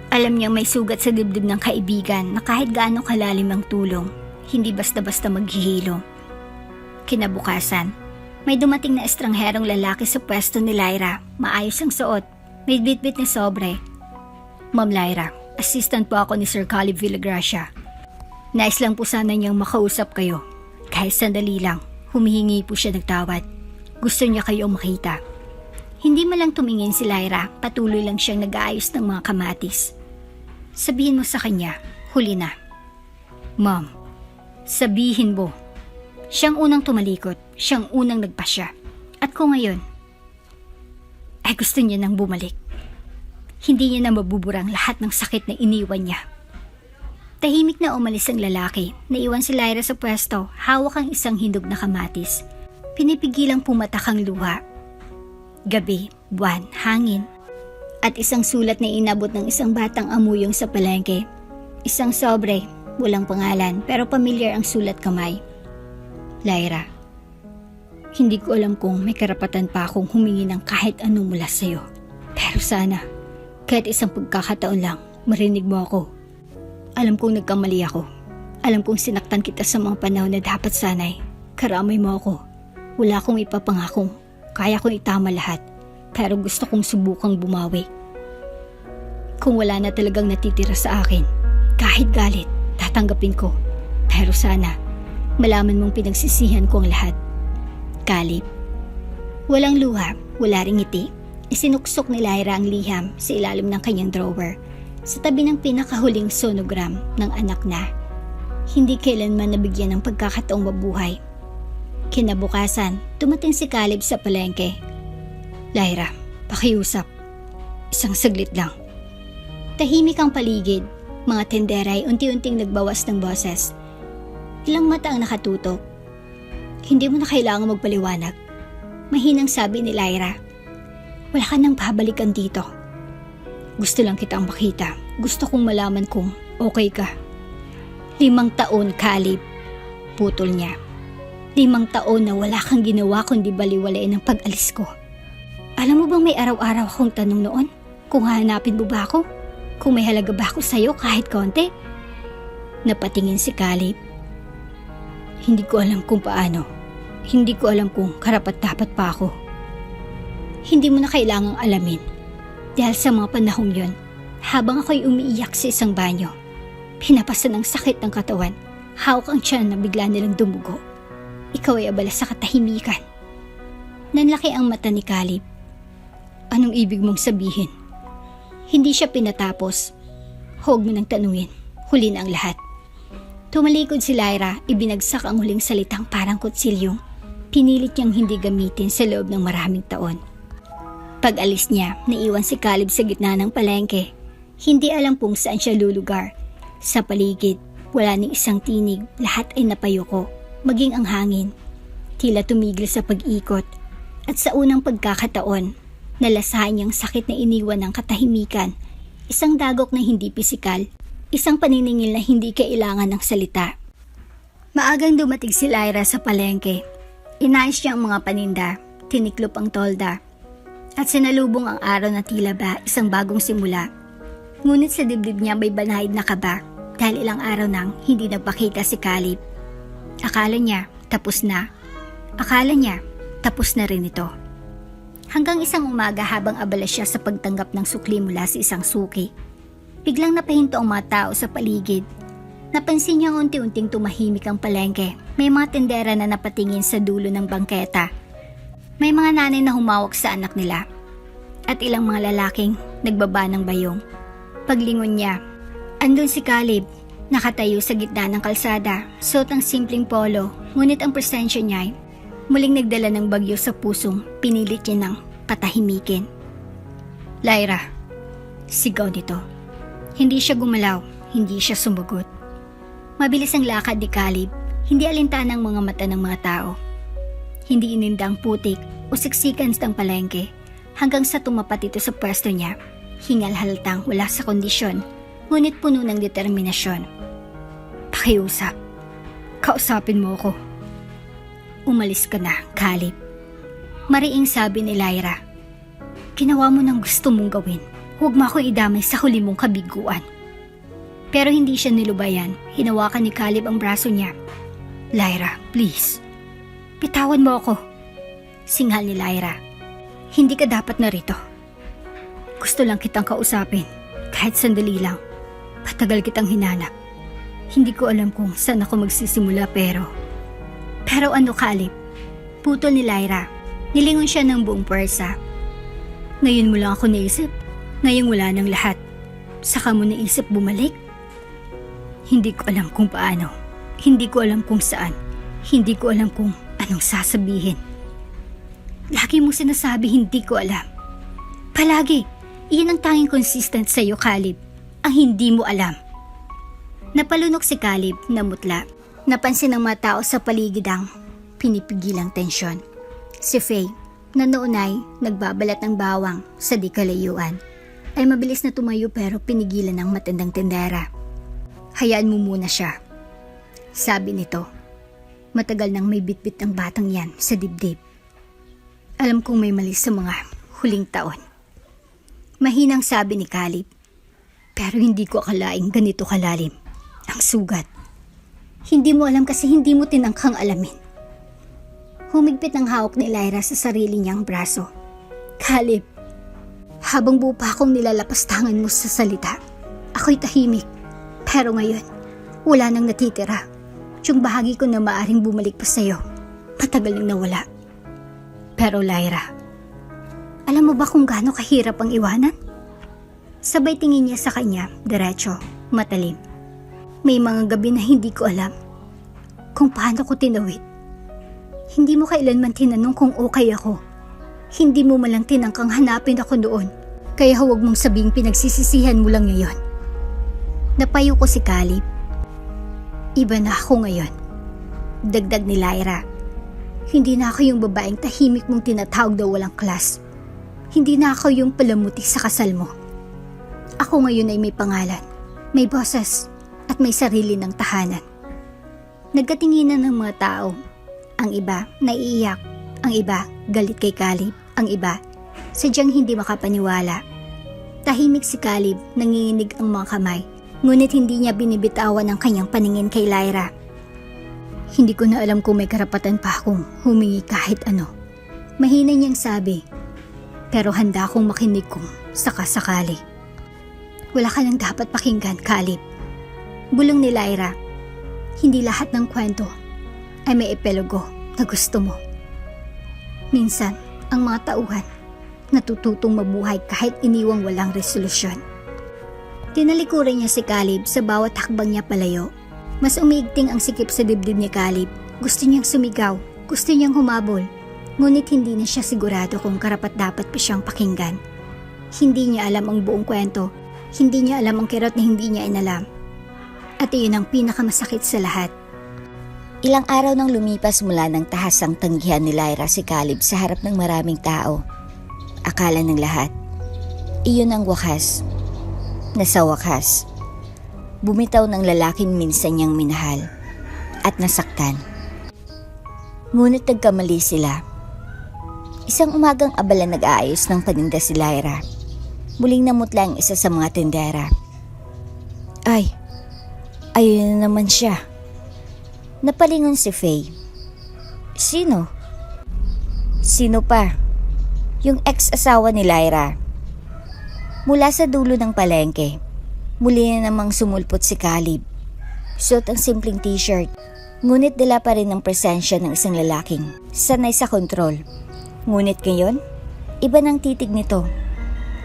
Alam niyang may sugat sa dibdib ng kaibigan na kahit gaano kalalim ang tulong, hindi basta-basta maghihilo. Kinabukasan, may dumating na estrangherong lalaki sa pwesto ni Lyra. Maayos ang suot, may bitbit na sobre. Ma'am Lyra, assistant po ako ni Sir Caleb Villagracia. Nais lang po sana niyang makausap kayo. Kahit sandali lang, humihingi po siya ng tawad. Gusto niya kayo makita. Hindi malang tumingin si Lyra, patuloy lang siyang nag-aayos ng mga kamatis. Sabihin mo sa kanya, huli na. Ma'am, sabihin mo. Siyang unang tumalikod, siyang unang nagpasya. At kung ngayon, ay gusto niya nang bumalik. Hindi niya na mabuburang lahat ng sakit na iniwan niya. Tahimik na umalis ang lalaki. Naiwan si Lyra sa pwesto, hawak ang isang hindog na kamatis. Pinipigilang pumatak ang luha. Gabi, buwan, hangin. At isang sulat na inabot ng isang batang amuyong sa palengke. Isang sobre, walang pangalan, pero pamilyar ang sulat kamay. Lyra, hindi ko alam kung may karapatan pa akong humingi ng kahit ano mula sa'yo. Pero sana, kahit isang pagkakataon lang, marinig mo ako. Alam kong nagkamali ako. Alam kong sinaktan kita sa mga panahon na dapat sanay. Karamay mo ako. Wala akong ipapangakong. Kaya kong itama lahat. Pero gusto kong subukang bumawi. Kung wala na talagang natitira sa akin, kahit galit, tatanggapin ko. Pero sana, malaman mong pinagsisihan ko ang lahat. Caleb. Walang luha, wala ring ngiti. Isinuksok ni Lyra ang liham sa ilalim ng kanyang drawer, sa tabi ng pinakahuling sonogram ng anak na hindi kailanman nabigyan ng pagkakataong mabuhay. Kinabukasan, dumating si Caleb sa palengke. Lyra, pakiusap. Isang saglit lang. Tahimik ang paligid. Mga tendera ay unti-unting nagbawas ng boses. Ilang mata ang nakatutok. Hindi mo na kailangan magpaliwanag. Mahinang sabi ni Lyra. Wala ka nang babalikan dito. Gusto lang kitang makita. Gusto kong malaman kung okay ka. 5 taon, Caleb. Putol niya. 5 taon na wala kang ginawa kundi baliwalain ang pag-alis ko. Alam mo bang may araw-araw akong tanong noon? Kung hahanapin mo ba ako? Kung may halaga ba ako sa'yo kahit konti? Napatingin si Caleb. Hindi ko alam kung paano. Hindi ko alam kung karapat-dapat pa ako. Hindi mo na kailangang alamin. Dahil sa mga panahong yon, habang ako'y umiiyak sa isang banyo, pinapasan ng sakit ng katawan, hawak ang tiyan na bigla nilang dumugo. Ikaw ay abala sa katahimikan. Nanlaki ang mata ni Caleb. Anong ibig mong sabihin? Hindi siya pinatapos. Huwag mo nang tanungin. Huli na ang lahat. Tumalikod si Lyra, ibinagsak ang huling salitang parang kutsilyong pinilit niyang hindi gamitin sa loob ng maraming taon. Pag-alis niya, naiwan si Caleb sa gitna ng palengke. Hindi alam kung saan siya lulugar. Sa paligid, wala ni isang tinig, lahat ay napayuko, maging ang hangin. Tila tumigil sa pag-ikot. At sa unang pagkakataon, nalasahan niyang sakit na iniwan ng katahimikan, isang dagok na hindi pisikal, isang paniningil na hindi kailangan ng salita. Maagang dumating si Lyra sa palengke. Inayos niya ang mga paninda, tiniklop ang tolda, at sinalubong ang araw na tila ba isang bagong simula. Ngunit sa dibdib niya may banayad na kaba dahil ilang araw nang hindi nagpakita si Caleb. Akala niya tapos na. Akala niya tapos na rin ito. Hanggang isang umaga habang abala siya sa pagtanggap ng sukli mula sa isang suki, biglang napahinto ang mga tao sa paligid. Napansin niyang unti-unting tumahimik ang palengke. May mga tendera na napatingin sa dulo ng bangketa. May mga nanay na humawak sa anak nila. At ilang mga lalaking nagbaba ng bayong. Paglingon niya, andun si Caleb, nakatayo sa gitna ng kalsada, suot ang simpleng polo, ngunit ang presensya niya ay muling nagdala ng bagyo sa pusong pinilit niya ng patahimikin. Lyra, sigaw nito. Hindi siya gumalaw, hindi siya sumagot. Mabilis ang lakad ni Caleb, hindi alintana ang mga mata ng mga tao. Hindi ininda ang putik o siksikan ng palengke hanggang sa tumapat ito sa pwesto niya. Hingal haltang wala sa kondisyon, ngunit puno ng determinasyon. Pakiusap. Kausapin mo ako. Umalis ka na, Caleb. Mariing sabi ni Lyra. Ginawa mo ng gusto mong gawin. Huwag mo ako idamay sa huli mong kabiguan. Pero hindi siya nilubayan. Hinawakan ni Caleb ang braso niya. Lyra, please. Bitawan mo ako. Singhal ni Lyra. Hindi ka dapat narito. Gusto lang kitang kausapin. Kahit sandali lang. Patagal kitang hinanap. Hindi ko alam kung saan ako magsisimula pero ano, Caleb? Putol ni Lyra. Nilingon siya ng buong pwersa. Ngayon mo lang ako naisip. Ngayong wala ng lahat. Saka mo naisip bumalik? Hindi ko alam kung paano. Hindi ko alam kung saan. Hindi ko alam kung anong sasabihin. Lagi mo sinasabi hindi ko alam. Palagi, iyan ang tanging consistent sa'yo, Caleb. Ang hindi mo alam. Napalunok si Caleb na mutla. Napansin ng mga tao sa paligid ang pinipigilang tensyon. Si Faye, na noon ay nagbabalat ng bawang sa di kalayuan, ay mabilis na tumayo pero pinigilan ng matandang tendera. Hayaan mo muna siya, sabi nito. Matagal nang may bitbit ng batang yan sa dibdib. Alam kong may mali sa mga huling taon. Mahinang sabi ni Caleb. Pero hindi ko akalaing ganito kalalim ang sugat. Hindi mo alam kasi hindi mo tinangkang alamin. Humigpit ang hawak ni Lyra sa sarili niyang braso. Caleb, habang buo pa akong nilalapastangan mo sa salita, ako'y tahimik. Pero ngayon, wala nang natitira. Yung bahagi ko na maaring bumalik pa sa'yo, matagal nang nawala. Pero Lyra, alam mo ba kung gaano kahirap ang iwanan? Sabay tingin niya sa kanya, diretso, matalim. May mga gabi na hindi ko alam kung paano ko tinawid. Hindi mo kailanman tinanong kung okay ako. Hindi mo malang tinangkang hanapin ako noon. Kaya huwag mong sabing pinagsisisihan mo lang ngayon. Napayo ko si Caleb. Iba na ako ngayon. Dagdag ni Lyra. Hindi na ako yung babaeng tahimik mong tinatawag daw walang class. Hindi na ako yung palamuti sa kasal mo. Ako ngayon ay may pangalan, may boses, at may sarili ng tahanan. Nagkatinginan ng mga tao. Ang iba, naiiyak. Ang iba, galit kay Caleb. Ang iba, sadyang hindi makapaniwala. Tahimik si Caleb, nanginginig ang mga kamay. Ngunit hindi niya binibitawan ang kanyang paningin kay Lyra. Hindi ko na alam kung may karapatan pa akong humingi kahit ano. Mahina niyang sabi. Pero handa akong makinig kung sakasakali. Wala ka nang dapat pakinggan, Caleb. Bulong ni Lyra. Hindi lahat ng kwento ay may epilogo na gusto mo. Minsan, ang mga tauhan natututong mabuhay kahit iniwang walang resolusyon. Tinalikuran niya si Caleb sa bawat hakbang niya palayo. Mas umiigting ang sikip sa dibdib ni Caleb. Gusto niyang sumigaw, gusto niyang humabol. Ngunit hindi na siya sigurado kung karapat-dapat pa siyang pakinggan. Hindi niya alam ang buong kwento. Hindi niya alam ang kirot na hindi niya inalam. At iyon ang pinakamasakit sa lahat. Ilang araw nang lumipas mula ng tahasang tanggihan ni Lyra si Caleb sa harap ng maraming tao. Akala ng lahat, iyon ang wakas. Na sa wakas, bumitaw ng lalaking minsan niyang minahal at nasaktan. Ngunit nagkamali sila. Isang umagang abala nag-aayos ng paninda si Lyra. Muling namutla ang isa sa mga tindera. Ay, ayun na naman siya. Napalingon si Faye. Sino? Sino pa? Yung ex-asawa ni Lyra. Mula sa dulo ng palengke, muli na namang sumulpot si Caleb. Suot ang simpleng t-shirt, ngunit dala pa rin ang presensya ng isang lalaking sanay sa kontrol. Ngunit ngayon, iba ng titig nito.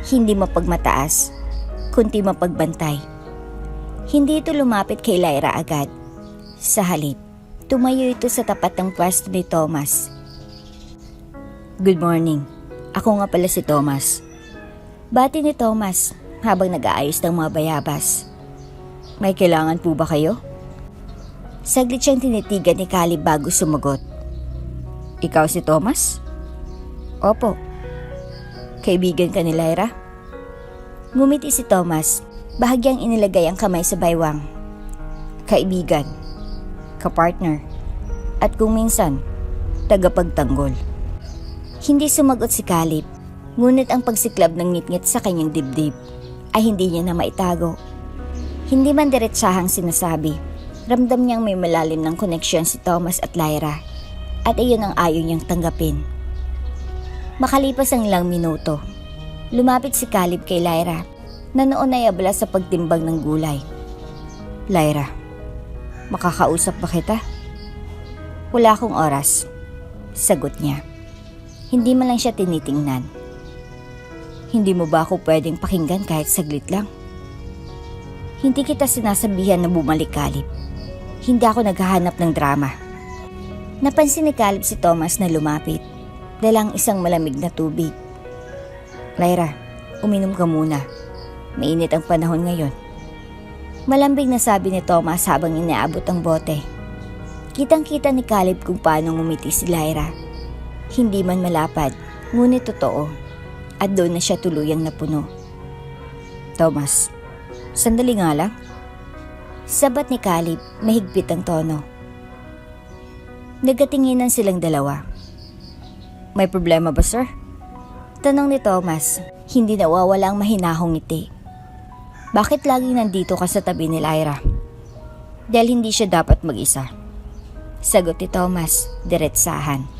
Hindi mapagmataas, kundi mapagbantay. Hindi ito lumapit kay Lyra agad. Sa halip, tumayo ito sa tapat ng pwesto ni Thomas. Good morning. Ako nga pala si Thomas. Bati ni Thomas habang nag-aayos ng mga bayabas. May kailangan po ba kayo? Saglit siyang tinitigan ni Caleb bago sumagot. Ikaw si Thomas? Opo. Kaibigan ka ni Lyra? Ngumiti si Thomas, bahagyang inilagay ang kamay sa baywang. Kaibigan, kapartner, at kung minsan, tagapagtanggol. Hindi sumagot si Caleb, ngunit ang pagsiklab ng ngit-ngit sa kanyang dibdib ay hindi niya na maitago. Hindi man diretsahang sinasabi, ramdam niyang may malalim ng koneksyon si Thomas at Lyra, at iyon ang ayaw niyang tanggapin. Makalipas ang ilang minuto, lumapit si Caleb kay Lyra na noon ay abala sa pagtimbang ng gulay. Lyra, makakausap ba kita? Wala akong oras, sagot niya. Hindi man lang siya tinitingnan. Hindi mo ba ako pwedeng pakinggan kahit saglit lang? Hindi kita sinasabihan na bumalik, Caleb. Hindi ako naghahanap ng drama. Napansin ni Caleb si Thomas na lumapit, dalang isang malamig na tubig. Lyra, uminom ka muna. Mainit ang panahon ngayon. Malambing na sabi ni Thomas habang inaabot ang bote. Kitang-kita ni Caleb kung paano ngumiti si Lyra. Hindi man malapad, ngunit totoo. At doon na siya tuluyang napuno. Thomas, sandali nga lang. Sabat ni Caleb, mahigpit ang tono. Nagkatinginan silang dalawa. May problema ba, sir? Tanong ni Thomas, hindi nawawala ang mahinahong ngiti. Bakit laging nandito ka sa tabi ni Lyra? Dahil hindi siya dapat mag-isa. Sagot ni Thomas, diretsahan.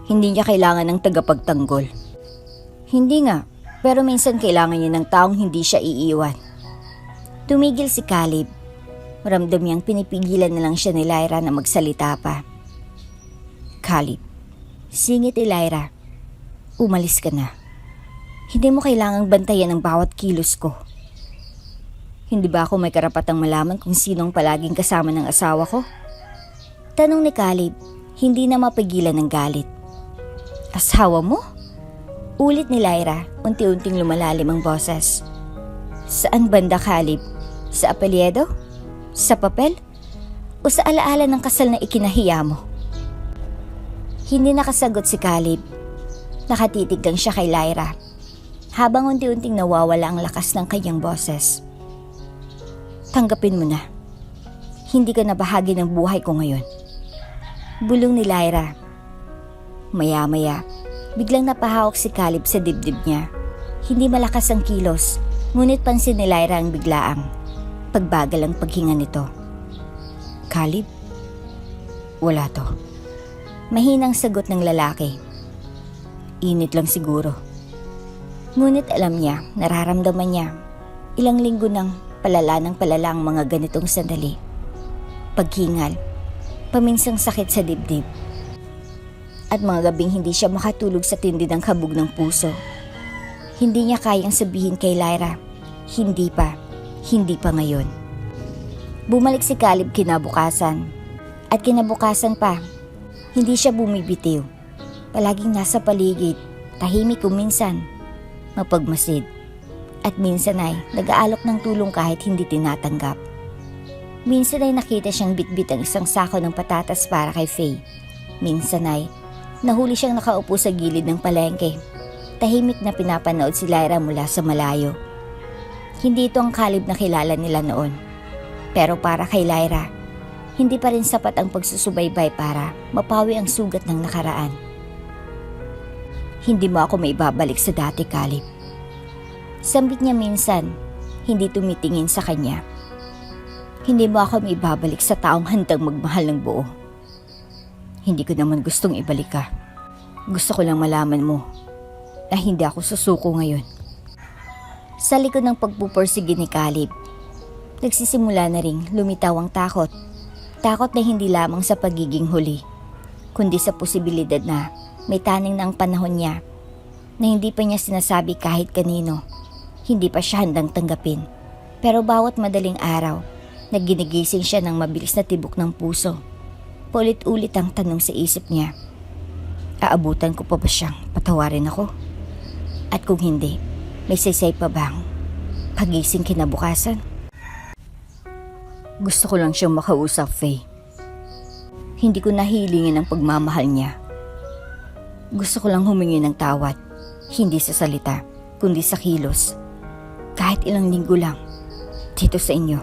Hindi niya kailangan ng tagapagtanggol. Hindi nga, pero minsan kailangan niya ng taong hindi siya iiwan. Tumigil si Caleb. Ramdam niyang pinipigilan na lang siya ni Lyra na magsalita pa. Caleb, singit ni Lyra. Umalis ka na. Hindi mo kailangang bantayan ang bawat kilos ko. Hindi ba ako may karapatang malaman kung sinong palaging kasama ng asawa ko? Tanong ni Caleb, hindi na mapigilan ng galit. Asawa mo? Ulit ni Lyra, unti-unting lumalalim ang boses. Saan banda, Caleb? Sa apelyedo? Sa papel? O sa alaala ng kasal na ikinahiya mo? Hindi nakasagot si Caleb. Nakatitig lang siya kay Lyra habang unti-unting nawawala ang lakas ng kanyang boses. Tanggapin mo na. Hindi ka na bahagi ng buhay ko ngayon. Bulong ni Lyra. Maya-maya, biglang napahawak si Caleb sa dibdib niya. Hindi malakas ang kilos, ngunit pansin ni Lyra ang biglaang pagbagal ang paghinga nito. Caleb? Wala to. Mahinang sagot ng lalaki. Init lang siguro. Ngunit alam niya, nararamdaman niya, ilang linggo nang palala ng palala ang mga ganitong sandali. Paghingal, paminsang sakit sa dibdib. At mga gabing hindi siya makatulog sa tindi ng kabog ng puso. Hindi niya kayang sabihin kay Lyra, hindi pa ngayon. Bumalik si Caleb kinabukasan. At kinabukasan pa, hindi siya bumibitiw. Palaging nasa paligid, tahimik kung minsan, mapagmasid. At minsan ay nag-aalok ng tulong kahit hindi tinatanggap. Minsan ay nakita siyang bitbit ang isang sako ng patatas para kay Faye. Minsan ay nahuli siyang nakaupo sa gilid ng palengke. Tahimik na pinapanood si Lyra mula sa malayo. Hindi ito ang Caleb na kilala nila noon. Pero para kay Lyra, hindi pa rin sapat ang pagsusubaybay para mapawi ang sugat ng nakaraan. Hindi mo ako maibabalik sa dati, Caleb. Sambit niya minsan, hindi tumitingin sa kanya. Hindi mo ako maibabalik sa taong handang magmahal ng buo. Hindi ko naman gustong ibalik ka. Gusto ko lang malaman mo na hindi ako susuko ngayon. Sa likod ng pagpupursige ni Caleb, nagsisimula na ring lumitaw ang takot. Takot na hindi lamang sa pagiging huli, kundi sa posibilidad na may taning na ang panahon niya na hindi pa niya sinasabi kahit kanino. Hindi pa siya handang tanggapin. Pero bawat madaling araw, naginigising siya ng mabilis na tibok ng puso. Paulit-ulit ang tanong sa isip niya. Aabutan ko pa ba siyang patawarin ako? At kung hindi, may saysay pa bang pagising kinabukasan? Gusto ko lang siyang makausap, Faye. Hindi ko nahilingin ang pagmamahal niya. Gusto ko lang humingi ng tawad, hindi sa salita, kundi sa kilos. Kahit ilang linggo lang, dito sa inyo.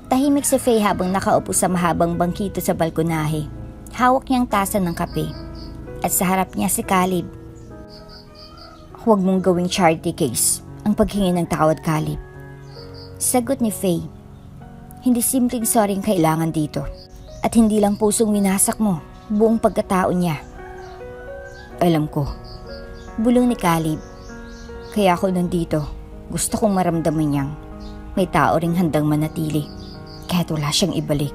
Tahimik si Faye habang nakaupo sa mahabang bangkito sa balkonahe. Hawak niyang tasa ng kape. At sa harap niya si Caleb. Huwag mong gawing charity case ang paghingi ng tawad, Caleb. Sagot ni Faye. Hindi simpleng sorry ang kailangan dito. At hindi lang pusong winasak mo, buong pagkatao niya. Alam ko. Bulong ni Caleb. Kaya ako nandito. Gusto kong maramdaman niyang may tao ring handang manatili kahit wala siyang ibalik.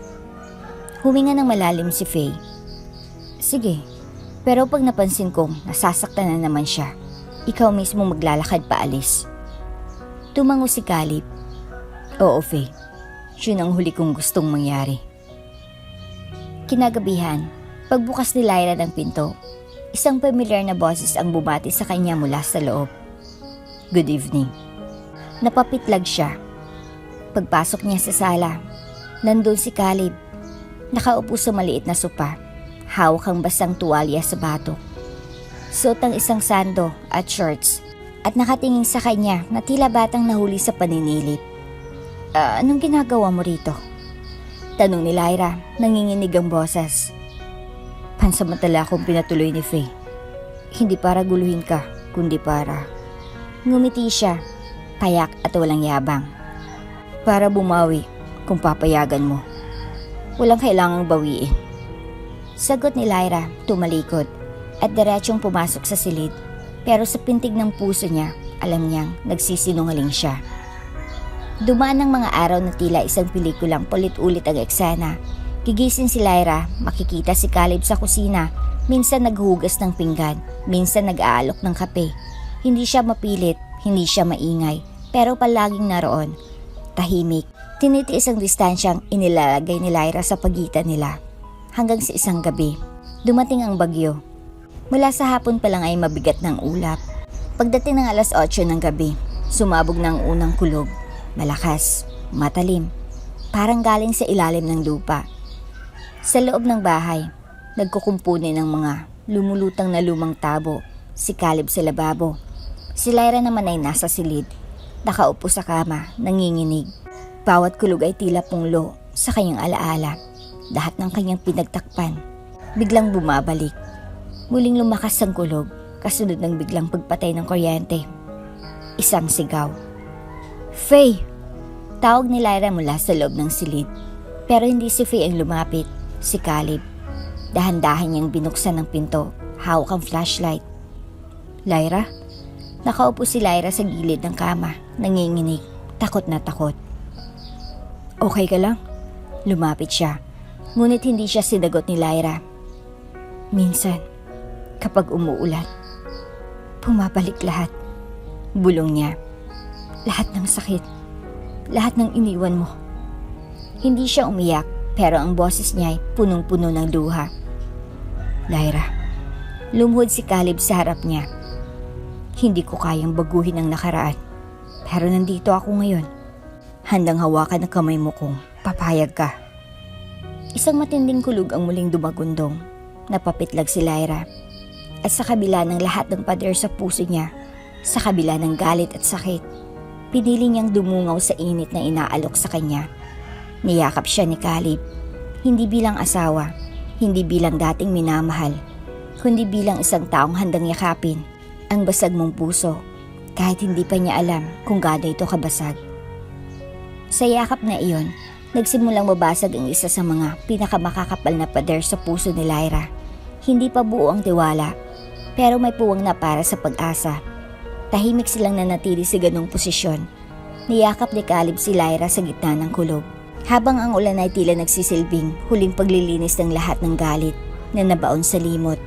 Huminga ng malalim si Faye. Sige, pero pag napansin kong nasasaktan na naman siya, ikaw mismo maglalakad paalis. Tumango si Caleb. Oo, Faye. Yun ang huli kong gustong mangyari. Kinagabihan, pagbukas ni Lyra ng pinto, isang familiar na boses ang bumati sa kanya mula sa loob. Good evening. Napapitlag siya. Pagpasok niya sa sala, nandun si Caleb. Nakaupo sa maliit na sopa, hawak ang basang tuwalya sa batok. Suot ang isang sando at shorts at nakatingin sa kanya na tila batang nahuli sa paninilip. Anong ginagawa mo rito? Tanong ni Lyra, nanginginig ang boses. Pansamantala akong pinatuloy ni Faye. Hindi para guluhin ka, kundi para... Ngumiti siya, payak at walang yabang. Para bumawi kung papayagan mo. Walang kailangang bawiin. Sagot ni Lyra, tumalikod at diretsong pumasok sa silid. Pero sa pintig ng puso niya, alam niyang nagsisinungaling siya. Dumaan ng mga araw na tila isang pelikulang paulit-ulit ang eksena. Gigising si Lyra, makikita si Caleb sa kusina. Minsan naghuhugas ng pinggan, minsan nag-aalok ng kape. Hindi siya mapilit, hindi siya maingay, pero palaging naroon. Tahimik, tinitiis ang distansyang inilalagay ni Lyra sa pagitan nila. Hanggang sa isang gabi, dumating ang bagyo. Mula sa hapon pa lang ay mabigat ng ulap. Pagdating ng alas 8 ng gabi, sumabog ng unang kulog. Malakas, matalim, parang galing sa ilalim ng lupa. Sa loob ng bahay, Nagkukumpuni ng mga lumulutang na lumang tabo, si Caleb sa lababo. Si Lyra naman ay nasa silid, nakaupo sa kama, nanginginig. Bawat kulog ay tila punglo sa kanyang alaala. Lahat ng kanyang pinagtakpan, biglang bumabalik. Muling lumakas ang kulog, kasunod ng biglang pagpatay ng kuryente. Isang sigaw. "Faye!" Tawag ni Lyra mula sa loob ng silid. Pero hindi si Faye ang lumapit, si Caleb. Dahan-dahan niyang binuksan ang pinto, hawak ang flashlight. "Lyra?" Nakaupo si Lyra sa gilid ng kama, nanginginig, takot na takot. "Okay ka lang?" Lumapit siya, ngunit hindi siya sinagot ni Lyra. "Minsan, kapag umuulan, bumabalik lahat." Bulong niya. "Lahat ng sakit, lahat ng iniwan mo." Hindi siya umiyak, pero ang boses niya ay punong-puno ng luha. "Lyra." Lumuhod si Caleb sa harap niya. "Hindi ko kayang baguhin ang nakaraan, pero nandito ako ngayon. Handang hawakan ang kamay mo kung papayag ka." Isang matinding kulog ang muling dumagundong. Napapitlag si Lyra. At sa kabila ng lahat ng pader sa puso niya, sa kabila ng galit at sakit, pinili niyang dumungaw sa init na inaalok sa kanya. Niyakap siya ni Caleb, hindi bilang asawa, hindi bilang dating minamahal, kundi bilang isang taong handang yakapin ang basag mong puso, kahit hindi pa niya alam kung gaano ito kabasag. Sa yakap na iyon, nagsimulang mabasag ang isa sa mga pinakamakakapal na pader sa puso ni Lyra. Hindi pa buo ang tiwala, pero may puwang na para sa pag-asa. Tahimik silang nanatili sa ganong posisyon. Niyakap ni Caleb si Lyra sa gitna ng kulog, habang ang ulan ay tila nagsisilbing huling paglilinis ng lahat ng galit na nabaon sa limot.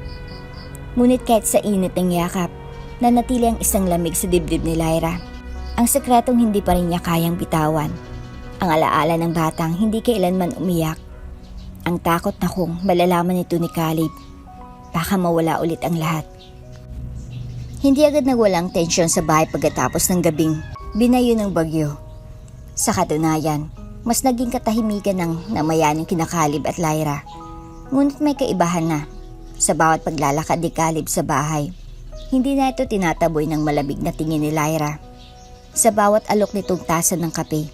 Ngunit kahit sa init ng yakap, nanatili ang isang lamig sa dibdib ni Lyra. Ang sekretong hindi pa rin niya kayang bitawan. Ang alaala ng batang hindi kailanman umiyak. Ang takot na kung malalaman ito ni Caleb, baka mawala ulit ang lahat. Hindi agad nagwalang tensyon sa bahay pagkatapos ng gabing binayo ng bagyo. Sa katunayan, mas naging katahimikan ng namayaning kina Caleb at Lyra. Ngunit may kaibahan na. Sa bawat paglalakad ni Caleb sa bahay, hindi na ito tinataboy ng malamig na tingin ni Lyra. Sa bawat alok nitong tasa ng kape,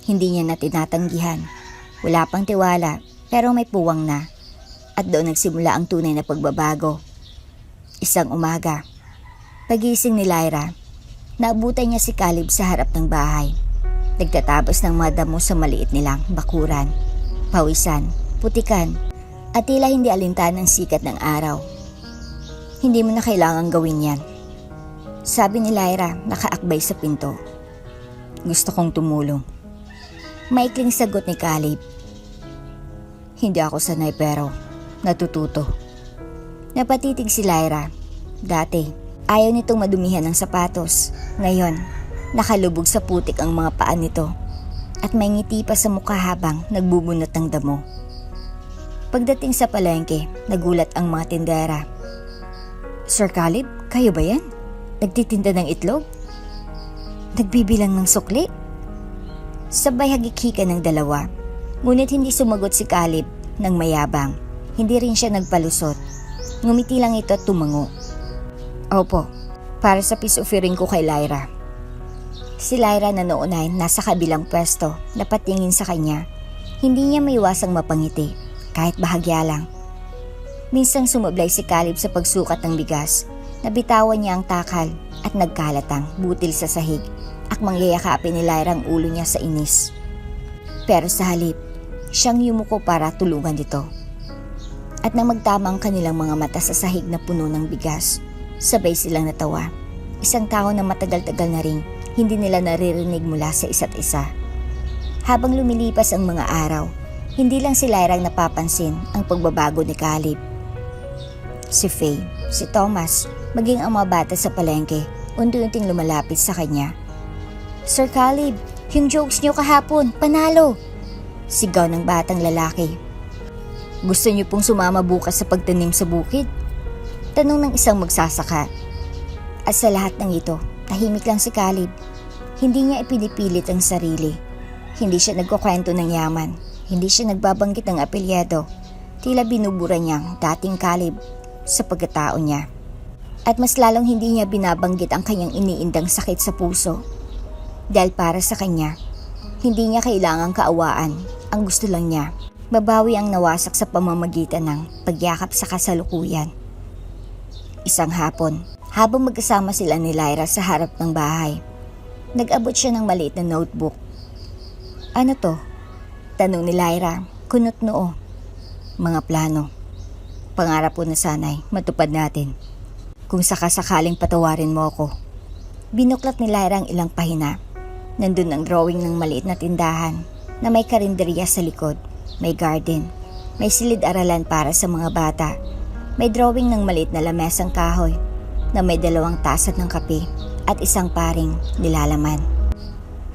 hindi niya na tinatanggihan. Wala pang tiwala, pero may puwang na. At doon nagsimula ang tunay na pagbabago. Isang umaga, pagising ni Lyra, naabutan niya si Caleb sa harap ng bahay. Nagtatapos ng mga damo sa maliit nilang bakuran, pawisan, putikan, at tila hindi alintan ng sikat ng araw. "Hindi mo na kailangang gawin yan," sabi ni Lyra, nakaakbay sa pinto. "Gusto kong tumulong." Maikling sagot ni Caleb. "Hindi ako sanay pero natututo." Napatitig si Lyra. Dati, ayaw nitong madumihan ng sapatos. Ngayon, nakalubog sa putik ang mga paa nito at may ngiti pa sa mukha habang nagbubunot ng damo. Pagdating sa palengke, nagulat ang mga tindera. "Sir Caleb, kayo ba yan? Nagtitinda ng itlog? Nagbibilang ng sukli?" Sabay hagikika ng dalawa, ngunit hindi sumagot si Caleb ng mayabang. Hindi rin siya nagpalusot. Ngumiti lang ito at tumango. "Opo, para sa peace offering ko kay Lyra." Si Lyra na noon ay nasa kabilang pwesto, napatingin sa kanya. Hindi niya maiwasang mapangiti, kahit bahagya lang. Minsang sumablay si Caleb sa pagsukat ng bigas. Nabitawan niya ang takal at nagkalatang butil sa sahig. Akmang yayakapin ni Lyra ang ulo niya sa inis. Pero sa halip, siyang yumuko para tulungan dito. At nang magtama ang kanilang mga mata sa sahig na puno ng bigas, sabay silang natawa. Isang tao na matagal-tagal na ring hindi nila naririnig mula sa isa't isa. Habang lumilipas ang mga araw, hindi lang si Lyra ang napapansin ang pagbabago ni Caleb. Si Faye, si Thomas, maging ang mga bata sa palengke, unti-unting lumalapit sa kanya. "Sir Caleb, yung jokes niyo kahapon, panalo!" Sigaw ng batang lalaki. "Gusto niyo pong sumama bukas sa pagtanim sa bukid?" Tanong ng isang magsasaka. At sa lahat ng ito, tahimik lang si Caleb. Hindi niya ipinipilit ang sarili. Hindi siya nagkukwento ng yaman. Hindi siya nagbabanggit ng apelyido. Tila binubura niyang dating Caleb sa pagkatao niya. At mas lalong hindi niya binabanggit ang kanyang iniindang sakit sa puso. Dahil para sa kanya, hindi niya kailangang kaawaan. Ang gusto lang niya, mabawi ang nawasak sa pamamagitan ng pagyakap sa kasalukuyan. Isang hapon, habang magkasama sila ni Lyra sa harap ng bahay, nag-abot siya ng maliit na notebook. Ano to? Tanong ni Lyra, kunot noo. Mga plano. Pangarap ko na sana'y matupad natin. Kung sakasakaling patawarin mo ako. Binuklat ni Lyra ang ilang pahina. Nandun ang drawing ng maliit na tindahan na may karinderya sa likod, may garden, may silid-aralan para sa mga bata, may drawing ng maliit na lamesang kahoy na may 2 tasa ng kape at isang paring nilalaman.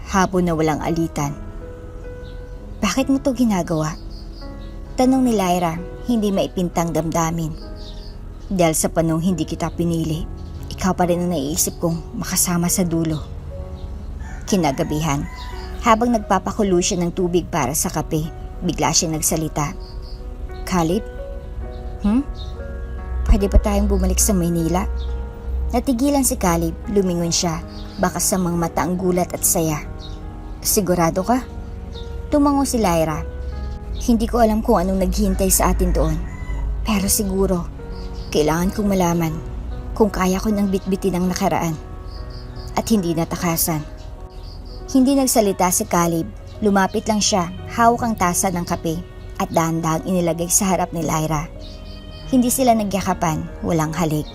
Hapon na walang alitan. Bakit mo to ginagawa? Tanong ni Lyra, hindi maipintang damdamin. Dahil sa panong hindi kita pinili, ikaw pa rin ang naiisip kong makasama sa dulo. Kinagabihan, habang nagpapakulo siya ng tubig para sa kape, bigla siya nagsalita. Caleb? Pwede ba tayong bumalik sa Maynila? Natigilan si Caleb, lumingon siya, baka sa mga mata ang gulat at saya. Sigurado ka? Tumango si Lyra. Hindi ko alam kung anong naghihintay sa atin doon. Pero siguro, kailangan kong malaman kung kaya ko nang bitbitin ang nakaraan at hindi natakasan. Hindi nagsalita si Caleb. Lumapit lang siya, hawak ang tasa ng kape at dahan-dahang inilagay sa harap ni Lyra. Hindi sila nagyakapan, walang halik.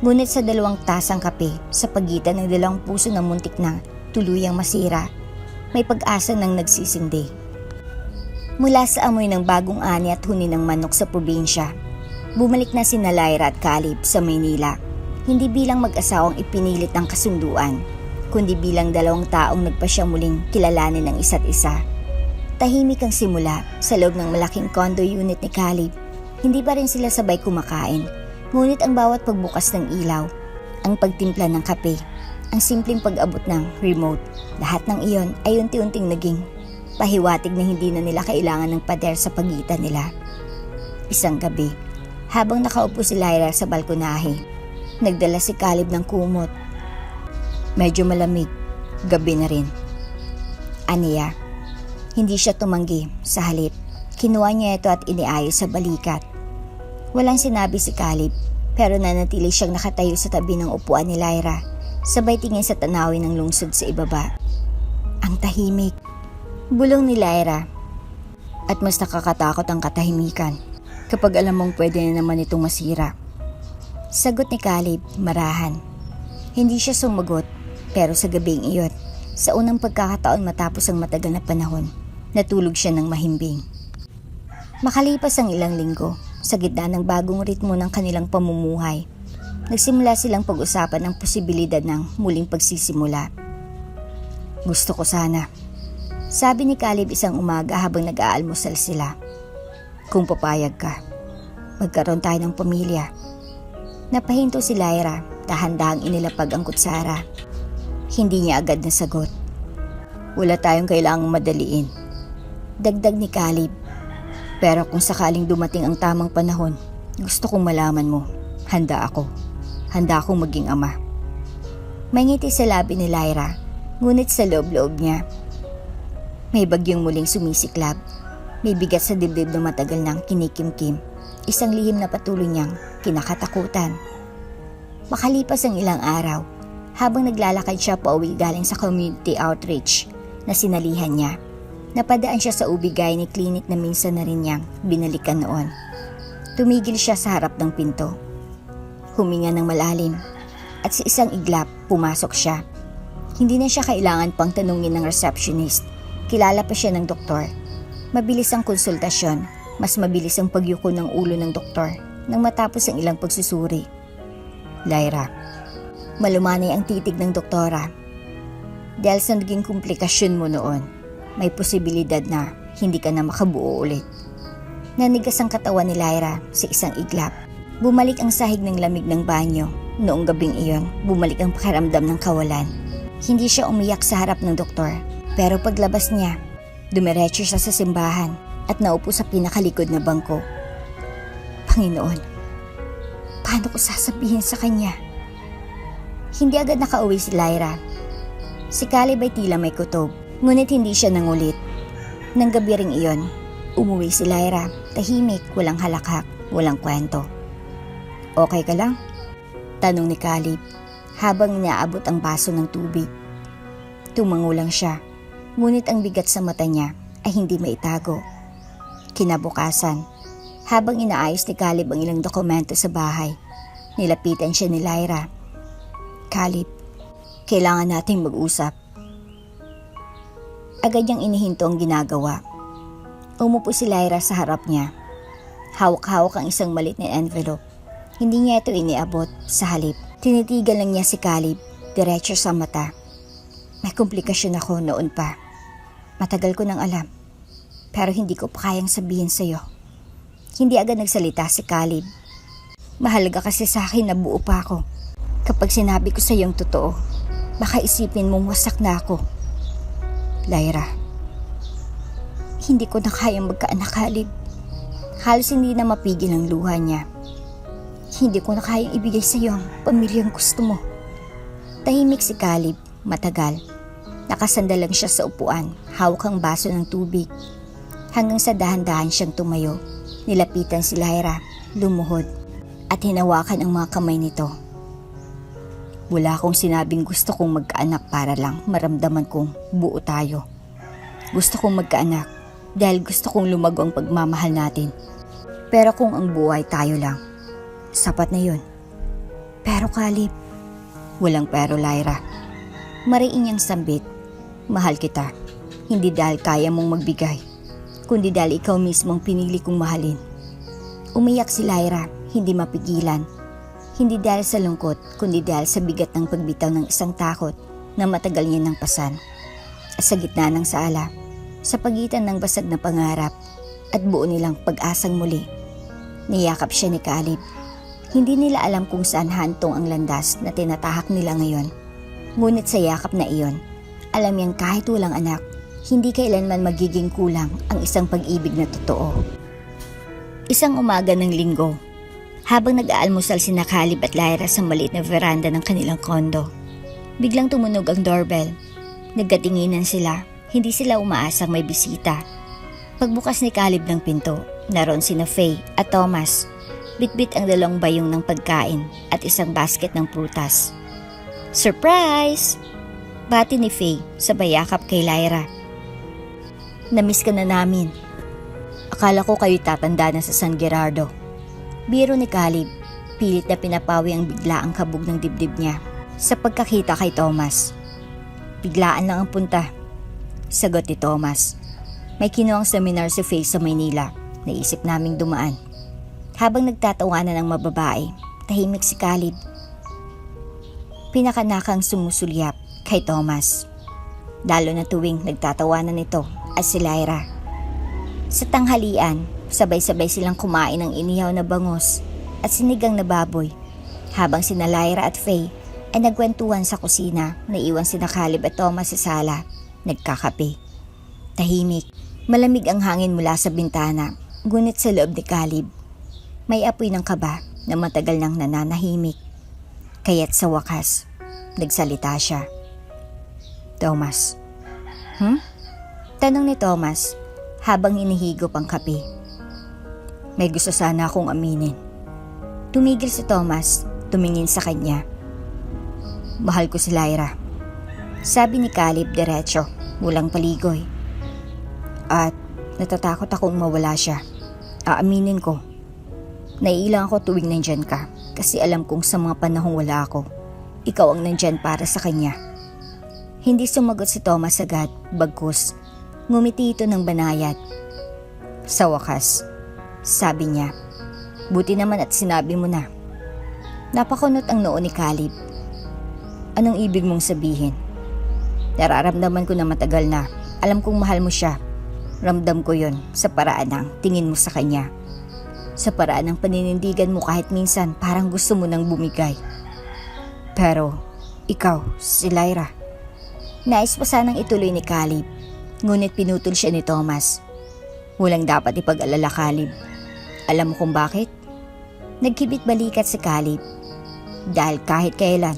Ngunit sa 2 tasang kape, sa pagitan ng 2 puso na muntik na tuluyang masira, may pag-asa nang nagsisindi. Mula sa amoy ng bagong ani at huni ng manok sa probinsya, bumalik na sina Lyra at Caleb sa Maynila. Hindi bilang mag-asawang ipinilit ng kasunduan, kundi bilang 2 taong nagpasyang muling kilalanin ng isa't isa. Tahimik ang simula sa loob ng malaking condo unit ni Caleb. Hindi pa rin sila sabay kumakain, ngunit ang bawat pagbukas ng ilaw, ang pagtimpla ng kape, ang simpleng pag-abot ng remote, lahat ng iyon ay unti-unting naging pahiwatig na hindi na nila kailangan ng pader sa pagitan nila. Isang gabi, habang nakaupo si Lyra sa balkonahe, nagdala si Caleb ng kumot. Medyo malamig, gabi na rin. Aniya, hindi siya tumanggi. Sa halip, kinuha niya ito at iniayos sa balikat. Walang sinabi si Caleb, pero nanatili siyang nakatayo sa tabi ng upuan ni Lyra, sabay tingin sa tanawin ng lungsod sa ibaba. Ang tahimik, bulong ni Lyra. At mas nakakatakot ang katahimikan kapag alam mong pwede na naman itong masira. Sagot ni Caleb, marahan. Hindi siya sumagot, pero sa gabing iyon, sa unang pagkakataon matapos ang matagal na panahon, natulog siya ng mahimbing. Makalipas ang ilang linggo, sa gitna ng bagong ritmo ng kanilang pamumuhay, nagsimula silang pag-usapan ng posibilidad ng muling pagsisimula. Gusto ko sana, sabi ni Caleb isang umaga habang nag-aalmusal sila. Kung papayag ka, magkaroon tayo ng pamilya. Napahinto si Lyra, dahan-dahang inilapag ang kutsara. Hindi niya agad nasagot. Wala tayong kailangang madaliin, dagdag ni Caleb. Pero kung sakaling dumating ang tamang panahon, gusto kong malaman mo, handa ako. Handa akong maging ama. May ngiti sa labi ni Lyra, ngunit sa loob-loob niya, may bagyong muling sumisiklab. May bigat sa dibdib na matagal nang kinikimkim. Isang lihim na patuloy niyang kinakatakutan. Makalipas ang ilang araw, habang naglalakad siya pauwi galing sa community outreach na sinalihan niya, napadaan siya sa Ubigay Clinic na minsan na rin niyang binalikan noon. Tumigil siya sa harap ng pinto. Huminga ng malalim at sa isang iglap pumasok siya. Hindi na siya kailangan pang tanungin ng receptionist. Kilala pa siya ng doktor. Mabilis ang konsultasyon, mas mabilis ang pagyuko ng ulo ng doktor nang matapos ang ilang pagsusuri. Lyra, malumanay ang titig ng doktora. Dahil sa naging komplikasyon mo noon, may posibilidad na hindi ka na makabuo ulit. Nanigas ang katawan ni Lyra sa isang iglap. Bumalik ang sahig ng lamig ng banyo. Noong gabing iyon, bumalik ang pakiramdam ng kawalan. Hindi siya umiyak sa harap ng doktor, pero paglabas niya, dumiretso siya sa simbahan at naupo sa pinakalikod na bangko. Panginoon, paano ko sasabihin sa kanya? Hindi agad nakauwi si Lyra. Si Caleb ay tila may kutob, ngunit hindi siya nangulit. Nang gabi ring iyon, umuwi si Lyra, tahimik, walang halakhak, walang kwento. Okay ka lang? Tanong ni Caleb habang inaabot ang baso ng tubig. Tumango lang siya, ngunit ang bigat sa mata niya ay hindi maitago. Kinabukasan, habang inaayos ni Caleb ang ilang dokumento sa bahay, nilapitan siya ni Lyra. Caleb, kailangan nating mag-usap. Agad niyang inihinto ang ginagawa. Umupo si Lyra sa harap niya. Hawak-hawak ang isang maliit na envelope. Hindi niya ito iniabot, sa halip. Tinitigan lang niya si Caleb, diretso sa mata. May komplikasyon ako noon pa. Matagal ko nang alam, pero hindi ko pa kayang sabihin sa'yo. Hindi agad nagsalita si Caleb. Mahalaga kasi sa akin na buo pa ako. Kapag sinabi ko sa iyong totoo, baka isipin mong wasak na ako. Lyra, hindi ko na kayang magkaanak, Caleb. Halos hindi na mapigil ang luha niya. Hindi ko na kayang ibigay sa iyo ang pamilyang gusto mo. Tahimik si Caleb, matagal. Nakasandal lang siya sa upuan, hawak ang baso ng tubig. Hanggang sa dahan-dahan siyang tumayo, nilapitan si Lyra, lumuhod, at hinawakan ang mga kamay nito. Wala akong sinabing gusto kong magkaanak para lang maramdaman kong buo tayo. Gusto kong magkaanak dahil gusto kong lumago ang pagmamahal natin. Pero kung ang buhay tayo lang, sapat na yun. Pero Caleb, walang pero Lyra. Mariin niyang sambit, mahal kita. Hindi dahil kaya mong magbigay, kundi dahil ikaw mismo ang pinili kong mahalin. Umiyak si Lyra, hindi mapigilan. Hindi dahil sa lungkot, kundi dahil sa bigat ng pagbitaw ng isang takot na matagal niya nang pasan. At sa gitna ng sala, sa pagitan ng basag na pangarap at buo nilang pag-asang muli, niyakap siya ni Caleb. Hindi nila alam kung saan hantong ang landas na tinatahak nila ngayon. Ngunit sa yakap na iyon, alam niyang kahit walang anak, hindi kailanman magiging kulang ang isang pag-ibig na totoo. Isang umaga ng linggo, habang nag-aalmusal sina Caleb at Lyra sa maliit na veranda ng kanilang kondo, biglang tumunog ang doorbell. Nagkatinginan sila, hindi sila umaasang may bisita. Pagbukas ni Caleb ng pinto, naroon sina Faye at Thomas. Bitbit ang dalawang bayong ng pagkain at isang basket ng prutas. Surprise! Bati ni Faye sa bayakap kay Lyra. Namiss ka na namin. Akala ko kayo tatanda na sa San Gerardo. Biro ni Caleb, pilit na pinapawi ang biglaang kabog ng dibdib niya sa pagkakita kay Thomas. Biglaan lang ang punta, sagot ni Thomas. May kinuwang seminar si Faye sa Maynila, naisip naming dumaan. Habang nagtatawanan ng mababae, tahimik si Caleb. Pinakanakang sumusulyap kay Thomas, lalo na tuwing nagtatawanan ito at si Lyra. Sa tanghalian, sabay-sabay silang kumain ng inihaw na bangus at sinigang na baboy, habang sina Lyra at Faye ay nagkwentuhan sa kusina. Naiwan sina Caleb at Thomas sa sala, nagkakape. Tahimik, malamig ang hangin mula sa bintana, ngunit sa loob ni Caleb, may apoy ng kaba na matagal nang nananahimik. Kaya't sa wakas, nagsalita siya. Thomas. Tanong ni Thomas habang hinihigop ang kape. May gusto sana akong aminin. Tumigil si Thomas, tumingin sa kanya. Mahal ko si Lyra, sabi ni Caleb diretso, walang paligoy. At natatakot akong mawala siya. Aaminin ko. Naiilang ako tuwing nandyan ka kasi alam kong sa mga panahong wala ako, ikaw ang nandyan para sa kanya. Hindi sumagot si Thomas agad, bagkus ngumiti ito ng banayad. Sa wakas, sabi niya, buti naman at sinabi mo na. Napakunot ang noo ni Caleb. Anong ibig mong sabihin? Nararamdaman ko na matagal na. Alam kong mahal mo siya. Ramdam ko yon sa paraan ng tingin mo sa kanya. Sa paraan ng paninindigan mo kahit minsan parang gusto mo nang bumigay. Pero, ikaw, si Lyra. Nais pa sanang ituloy ni Caleb, ngunit pinutol siya ni Thomas. Walang dapat ipag-alala, Caleb. Alam mo kung bakit? Nagkibit balikat si Caleb. Dahil kahit kailan,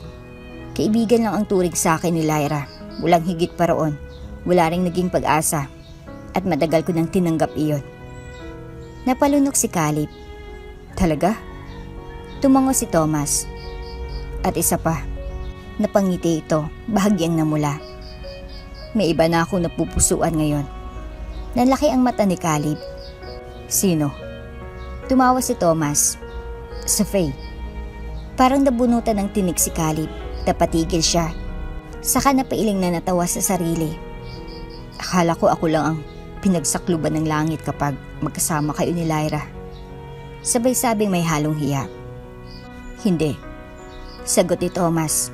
kaibigan lang ang turing sa akin ni Lyra. Walang higit pa roon. Wala ring naging pag-asa. At matagal ko nang tinanggap iyon. Napalunok si Caleb. Talaga? Tumango si Thomas. At isa pa, napangiti ito, bahagyang namula. May iba na akong napupusuan ngayon. Nanlaki ang mata ni Caleb. Sino? Tumawa si Thomas. Sa Faye. Parang nabunutan ng tinik si Caleb. Napatigil siya. Saka napailing na natawa sa sarili. Akala ko ako lang ang pinagsakluban ng langit kapag magkasama kayo ni Lyra. Sabay sabing may halong hiya. Hindi. Sagot ni Thomas.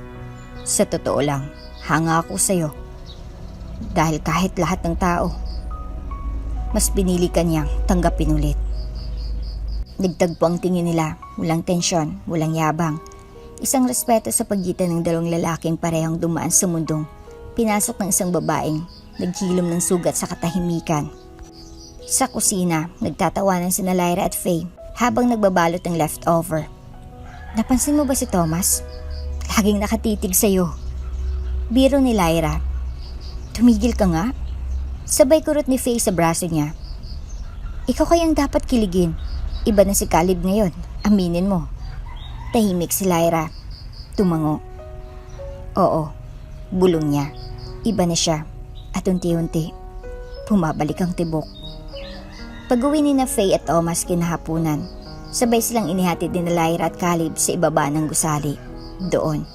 Sa totoo lang, hanga ako sa'yo. Dahil kahit lahat ng tao, mas pinili ka niyang tanggapin ulit. Nagtagpo ang tingin nila, walang tensyon, walang yabang. Isang respeto sa pagitan ng dalawang lalaking parehong dumaan sa mundong pinasok ng isang babaeng naghilom ng sugat sa katahimikan. Sa kusina, nagtatawanan sina Lyra at Faye habang nagbabalot ng leftover. Napansin mo ba si Thomas? Laging nakatitig sa'yo. Biro ni Lyra. Tumigil ka nga. Sabay kurot ni Faye sa braso niya. Ikaw kayang dapat kiligin. Iba na si Caleb ngayon, aminin mo. Tahimik si Lyra. Tumango. Oo, bulong niya. Iba na siya. At unti-unti, bumabalik ang tibok. Pag-uwi ni na Faye at Thomas kinahapunan, sabay silang inihatid ni Lyra at Caleb sa ibaba ng gusali. Doon,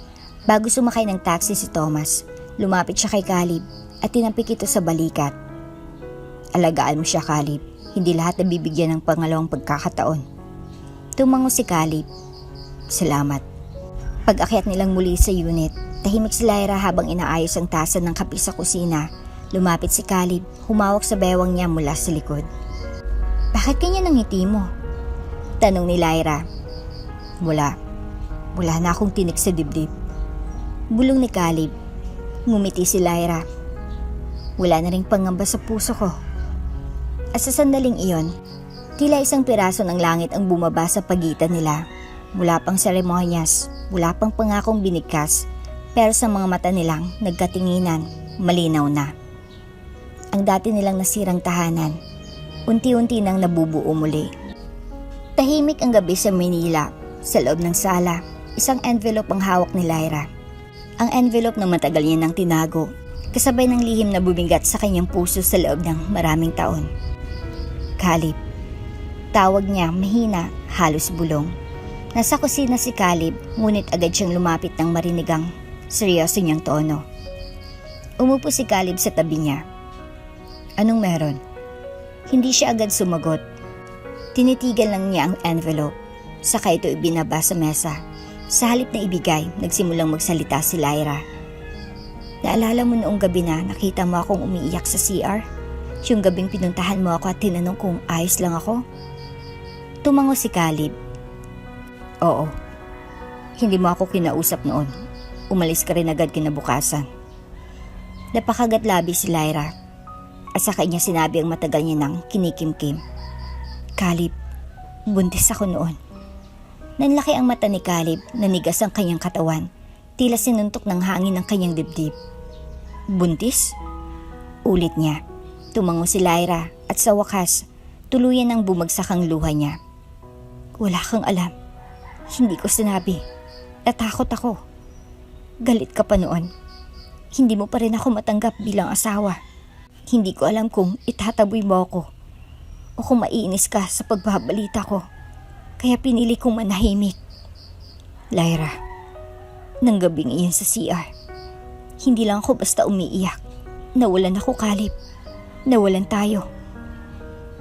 bago sumakay ng taxi si Thomas, lumapit siya kay Caleb at tinampik ito sa balikat. Alagaan mo siya, Caleb. Hindi lahat nabibigyan ng pangalawang pagkakataon. Tumango si Caleb. Salamat. Pag-akyat nilang muli sa unit, tahimik si Lyra habang inaayos ang tasa ng kape sa kusina. Lumapit si Caleb, humawak sa bewang niya mula sa likod. Bakit ganyan ang ngiti mo? Tanong ni Lyra. Wala na akong tinik sa dibdib. Bulong ni Caleb. Ngumiti si Lyra. Wala na ring pangamba sa puso ko. At sa sandaling iyon, tila isang piraso ng langit ang bumaba sa pagitan nila. Wala pang seremonyas, wala pang pangakong binigkas, pero sa mga mata nilang nagkatinginan, malinaw na. Ang dati nilang nasirang tahanan, unti-unti nang nabubuo muli. Tahimik ang gabi sa Manila. Sa loob ng sala, isang envelope ang hawak ni Lyra. Ang envelope na matagal niya nang tinago, kasabay ng lihim na bumigat sa kanyang puso sa loob ng maraming taon. Caleb. Tawag niya mahina, halos bulong. Nasa kusina si Caleb, ngunit agad siyang lumapit nang marinig ang seryoso niyang tono. Umupo si Caleb sa tabi niya. Anong meron? Hindi siya agad sumagot. Tinitigan lang niya ang envelope, saka ito ibinaba sa mesa. Sa halip na ibigay, nagsimulang magsalita si Lyra. Naalala mo noong gabi na nakita mo akong umiiyak sa CR? Yung gabing pinuntahan mo ako at tinanong kung ayos lang ako? Tumango si Caleb. Oo. Hindi mo ako kinausap noon. Umalis ka rin agad kinabukasan. Napakagat-labi si Lyra. At sa kanya sinabi ang matagal niya nang kinikimkim. Caleb, buntis ako noon. Nanlaki ang mata ni Caleb, nanigas ang kanyang katawan. Tila sinuntok ng hangin ang kanyang dibdib. Buntis? Ulit niya. Tumango si Lyra at sa wakas, tuluyan ang bumagsak ang luha niya. Wala kang alam. Hindi ko sinabi. Natakot ako. Galit ka pa noon. Hindi mo pa rin ako matanggap bilang asawa. Hindi ko alam kung itataboy mo ako o kung maiinis ka sa pagbabalita ko. Kaya pinili kong manahimik. Lyra, nang gabing iyon sa CR, hindi lang ako basta umiiyak. Nawalan ako, Caleb. Nawalan tayo.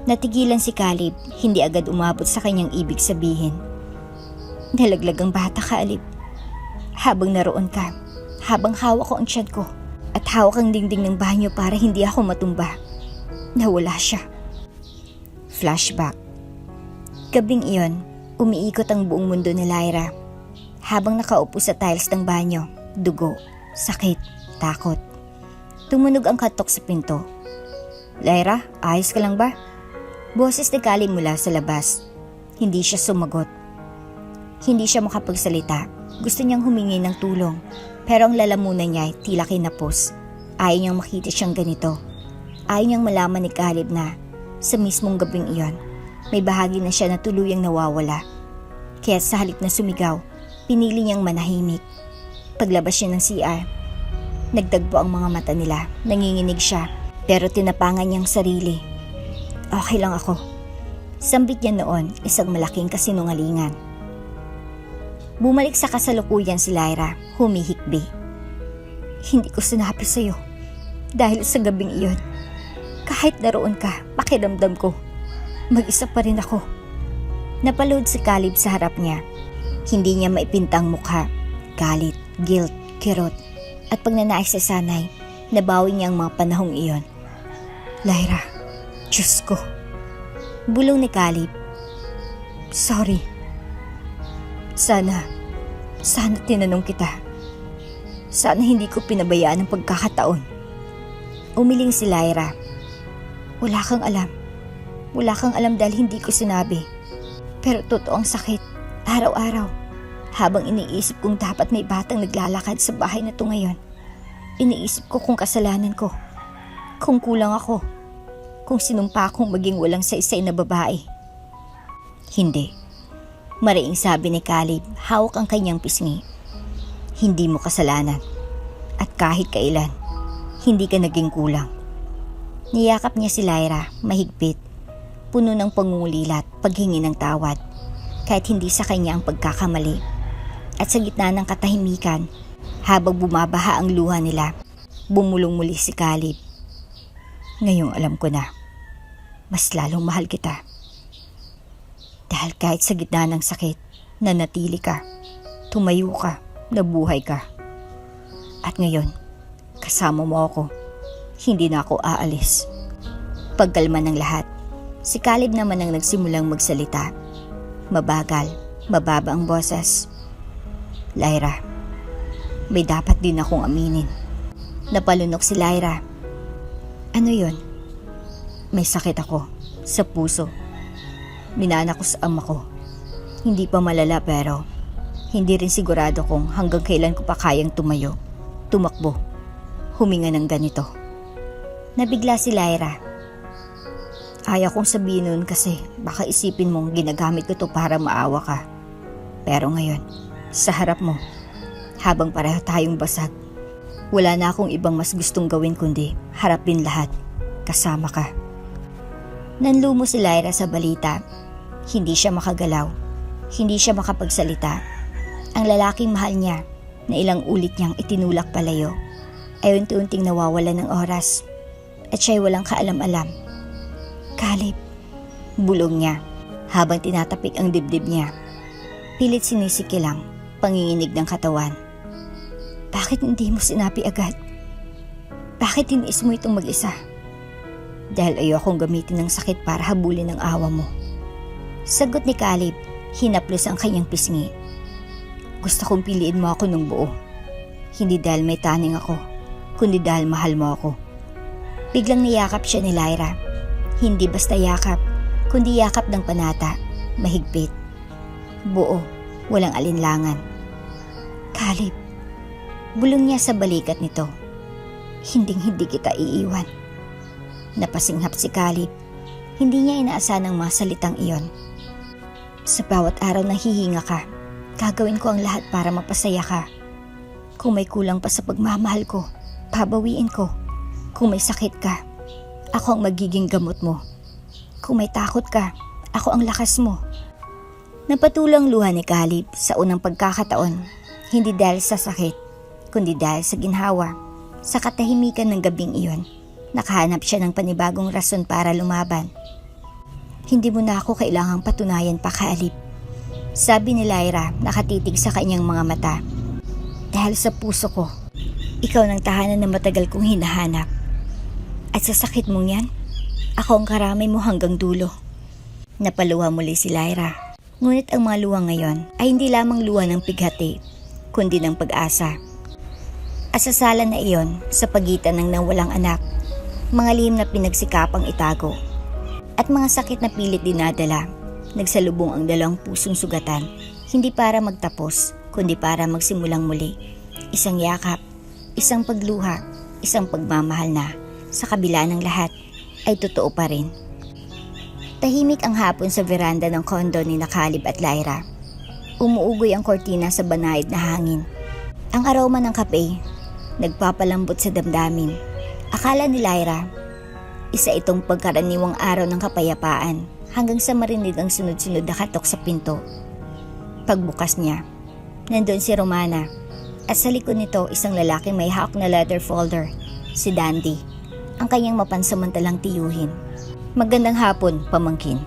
Natigilan si Caleb, hindi agad umabot sa kanyang ibig sabihin. Nalaglag ang bata, Caleb. Habang naroon ka, habang hawak ko ang tiyan ko, at hawak ang dingding ng banyo para hindi ako matumba, nawala siya. Flashback. Gabing iyon, umiikot ang buong mundo ni Lyra. Habang nakaupo sa tiles ng banyo, dugo, sakit, takot. Tumunog ang katok sa pinto. Lyra, ayos ka lang ba? Boses ni Caleb mula sa labas. Hindi siya sumagot. Hindi siya makapagsalita. Gusto niyang humingi ng tulong. Pero ang lalamunan niya ay tila kinapos. Ayaw niyang makita siyang ganito. Ayaw niyang malaman ni Caleb na sa mismong gabing iyon, may bahagi na siya na tuluyang nawawala. Kaya sa halip na sumigaw, pinili niyang manahimik. Paglabas niya ng CR, nagdagpo ang mga mata nila. Nanginginig siya, pero tinapangan niyang sarili. Okay lang ako. Sambit niya noon, isang malaking kasinungalingan. Bumalik sa kasalukuyan si Lyra, humihikbi. Hindi ko sinabi sa'yo dahil sa gabing iyon. Kahit naroon ka, pakiramdam ko, mag-isa pa rin ako. Napalood si Caleb sa harap niya. Hindi niya maipintang mukha, galit, guilt, kirot, at pagnanais sa sanay, nabawi niya ang mga panahong iyon. Lyra, Diyos ko. Bulong ni Caleb. Sorry. Sana tinanong kita. Sana hindi ko pinabayaan ang pagkakataon. Umiling si Lyra. Wala kang alam. Wala kang alam dahil hindi ko sinabi. Pero totoo ang sakit. Araw-araw. Habang iniisip kong dapat may batang naglalakad sa bahay na to ngayon. Iniisip ko kung kasalanan ko. Kung kulang ako. Kung sinumpa akong maging walang saysay na babae. Hindi. Mariing sabi ni Caleb, hawak ang kanyang pisngi. Hindi mo kasalanan. At kahit kailan, hindi ka naging kulang. Niyakap niya si Lyra, mahigpit, puno ng pangungulilat, paghingi ng tawad, kahit hindi sa kanya ang pagkakamali. At sa gitna ng katahimikan, habang bumabaha ang luha nila, bumulong muli si Caleb. Ngayong alam ko na, mas lalong mahal kita. Dahil kahit sa gitna ng sakit, nanatili ka, tumayo ka, nabuhay ka. At ngayon, kasama mo ako. Hindi na ako aalis. Pagkalma ng lahat, si Caleb naman ang nagsimulang magsalita. Mabagal, mababa ang boses. Lyra, may dapat din akong aminin. Napalunok si Lyra. Ano yon? May sakit ako sa puso. Minana ko sa ama ko. Hindi pa malala pero hindi rin sigurado kung hanggang kailan ko pa kayang tumayo, tumakbo, huminga ng ganito. Nabigla si Lyra. Ayaw kong sabihin nun kasi baka isipin mong ginagamit ko to para maawa ka. Pero ngayon, sa harap mo, habang pareho tayong basag, wala na akong ibang mas gustong gawin kundi harapin lahat, kasama ka. Nanlumo si Lyra sa balita. Hindi siya makagalaw. Hindi siya makapagsalita. Ang lalaking mahal niya, na ilang ulit niyang itinulak palayo, ay unti-unting nawawala ng oras. At siya'y walang kaalam-alam. Caleb, bulong niya, habang tinatapik ang dibdib niya. Pilit sinisikilang, panginginig ng katawan. Bakit hindi mo sinabi agad? Bakit tiniis mo itong mag-isa? Dahil ayokong gamitin ng sakit para habulin ang awa mo. Sagot ni Caleb, hinaplos ang kanyang pisngi. Gusto kong piliin mo ako ng buo. Hindi dahil may taning ako, kundi dahil mahal mo ako. Biglang niyakap siya ni Lyra. Hindi basta yakap, kundi yakap ng panata, mahigpit. Buo, walang alinlangan. Caleb, bulong niya sa balikat nito. Hinding-hindi kita iiwan. Napasinghap si Caleb. Hindi niya inaasahan ang mga salitang iyon. Sa bawat araw na hihinga ka, gagawin ko ang lahat para mapasaya ka. Kung may kulang pa sa pagmamahal ko, babawiin ko. Kung may sakit ka, ako ang magiging gamot mo. Kung may takot ka, ako ang lakas mo. Napatulang luha ni Caleb sa unang pagkakataon, hindi dahil sa sakit, kundi dahil sa ginhawa. Sa katahimikan ng gabing iyon, nakahanap siya ng panibagong rason para lumaban. Hindi mo na ako kailangang patunayan pa, Caleb. Sabi ni Lyra, nakatitig sa kanyang mga mata. Dahil sa puso ko, ikaw ng tahanan na matagal kong hinahanap. At sa sakit mong yan, ako ang karamay mo hanggang dulo. Napaluha muli si Lyra. Ngunit ang mga luha ngayon ay hindi lamang luha ng pighati, kundi ng pag-asa. Asasalan na iyon sa pagitan ng nawalang anak, mga lihim na pinagsikapang itago, at mga sakit na pilit dinadala. Nagsalubong ang dalawang pusong sugatan, Hindi para magtapos, kundi para magsimulang muli. Isang yakap, isang pagluha, isang pagmamahal na, sa kabila ng lahat, ay totoo pa rin. Tahimik ang hapon sa veranda ng kondo ni Caleb at Lyra. Umuugoy ang kortina sa banayad na hangin. Ang aroma ng kape, nagpapalambot sa damdamin. Akala ni Lyra, isa itong pagkaraniwang araw ng kapayapaan hanggang sa marinig ang sunod-sunod na katok sa pinto. Pagbukas niya, nandun si Romana at sa likod nito isang lalaki may hawak na letter folder, si Dandy, ang kanyang mapansamantalang tiyuhin. Magandang hapon, pamangkin.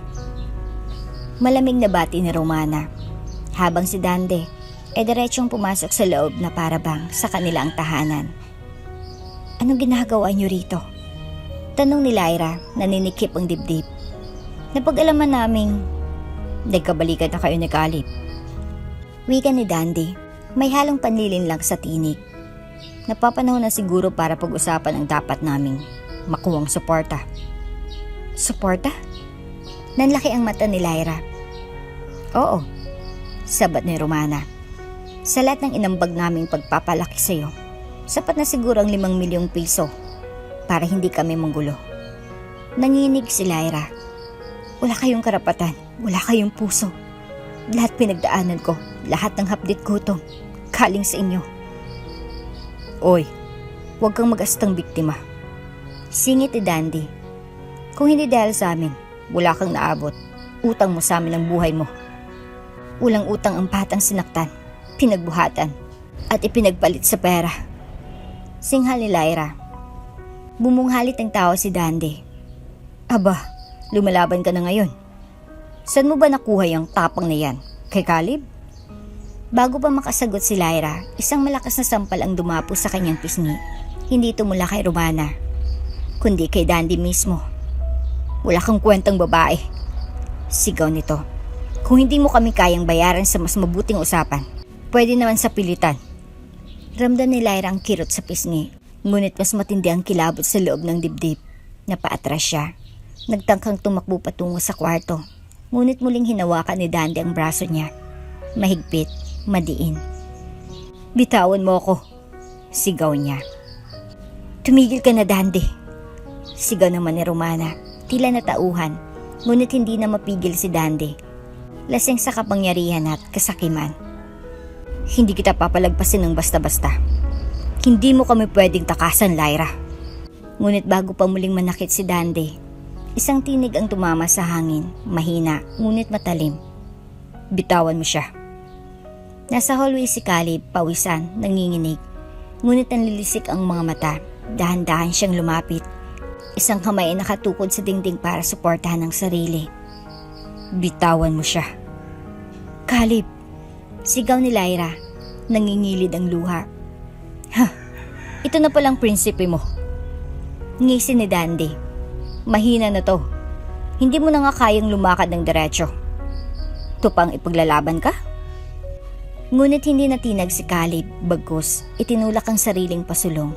Malamig na bati ni Romana, habang si Dandy ay diretsyong pumasok sa loob na parabang sa kanilang tahanan. Anong ginagawa niyo rito? Tanong ni Lyra, naninikip ang dibdib. Napag-alaman naming nagkabalikan na kayo ni Caleb. Wika ni Dandy, may halong panlilin lang sa tinig. Napapanahon na siguro para pag-usapan ang dapat naming makuwang suporta. Suporta? Nanlaki ang mata ni Lyra. Oo, sabat ni Romana. Sa lahat ng inambag naming pagpapalaki sa iyo, sapat na siguro ang 5 milyong piso para hindi kami manggulo. Nanginig si Lyra. Wala kayong karapatan, wala kayong puso. Lahat pinagdaanan ko, lahat ng hapdit gutom, galing sa inyo. Oy, huwag kang mag-astang biktima. Singit ni Dandy. Kung hindi dahil sa amin, wala kang naabot. Utang mo sa amin ang buhay mo. Ulang utang ang batang sinaktan, pinagbuhatan, at ipinagpalit sa pera. Singhal ni Lyra. Bumunghalit ang tao si Dandy. Aba, lumalaban ka na ngayon. Saan mo ba nakuha yung tapang na yan? Kay Caleb? Bago pa makasagot si Lyra, isang malakas na sampal ang dumapo sa kanyang pisngi. Hindi ito mula kay Romana, kundi kay Dandy mismo. Wala kang kwentang babae. Sigaw nito. Kung hindi mo kami kayang bayaran sa mas mabuting usapan, pwede naman sa pilitan. Ramdam ni Lyra ang kirot sa pisngi, ngunit mas matindi ang kilabot sa loob ng dibdib. Napaatras siya. Nagtangkang tumakbo patungo sa kwarto, ngunit muling hinawakan ni Dandy ang braso niya. Mahigpit, madiin. Bitawan mo ako, sigaw niya. Tumigil ka na, Dandy. Sigaw naman ni Romana, tila natauhan, ngunit hindi na mapigil si Dandy. Lasing sa kapangyarihan at kasakiman. Hindi kita papalagpasin ng basta-basta. Hindi mo kami pwedeng takasan, Lyra. Ngunit bago pa muling manakit si Dandy, isang tinig ang tumama sa hangin, mahina ngunit matalim. Bitawan mo siya. Nasa hallway si Caleb, pawisan, nanginginig. Ngunit nanlilisik ang mga mata, dahan-dahan siyang lumapit. Isang kamay ay nakatukod sa dingding para suportahan ang sarili. Bitawan mo siya. Caleb, sigaw ni Lyra, nangingilid ang luha. Ito na palang prinsipe mo. Ngisi ni Dandy. Mahina na to. Hindi mo na nga kayang lumakad ng diretsyo. Ito pang ipaglalaban ka? Ngunit hindi natinag si Caleb, bagkus itinulak ang sariling pasulong.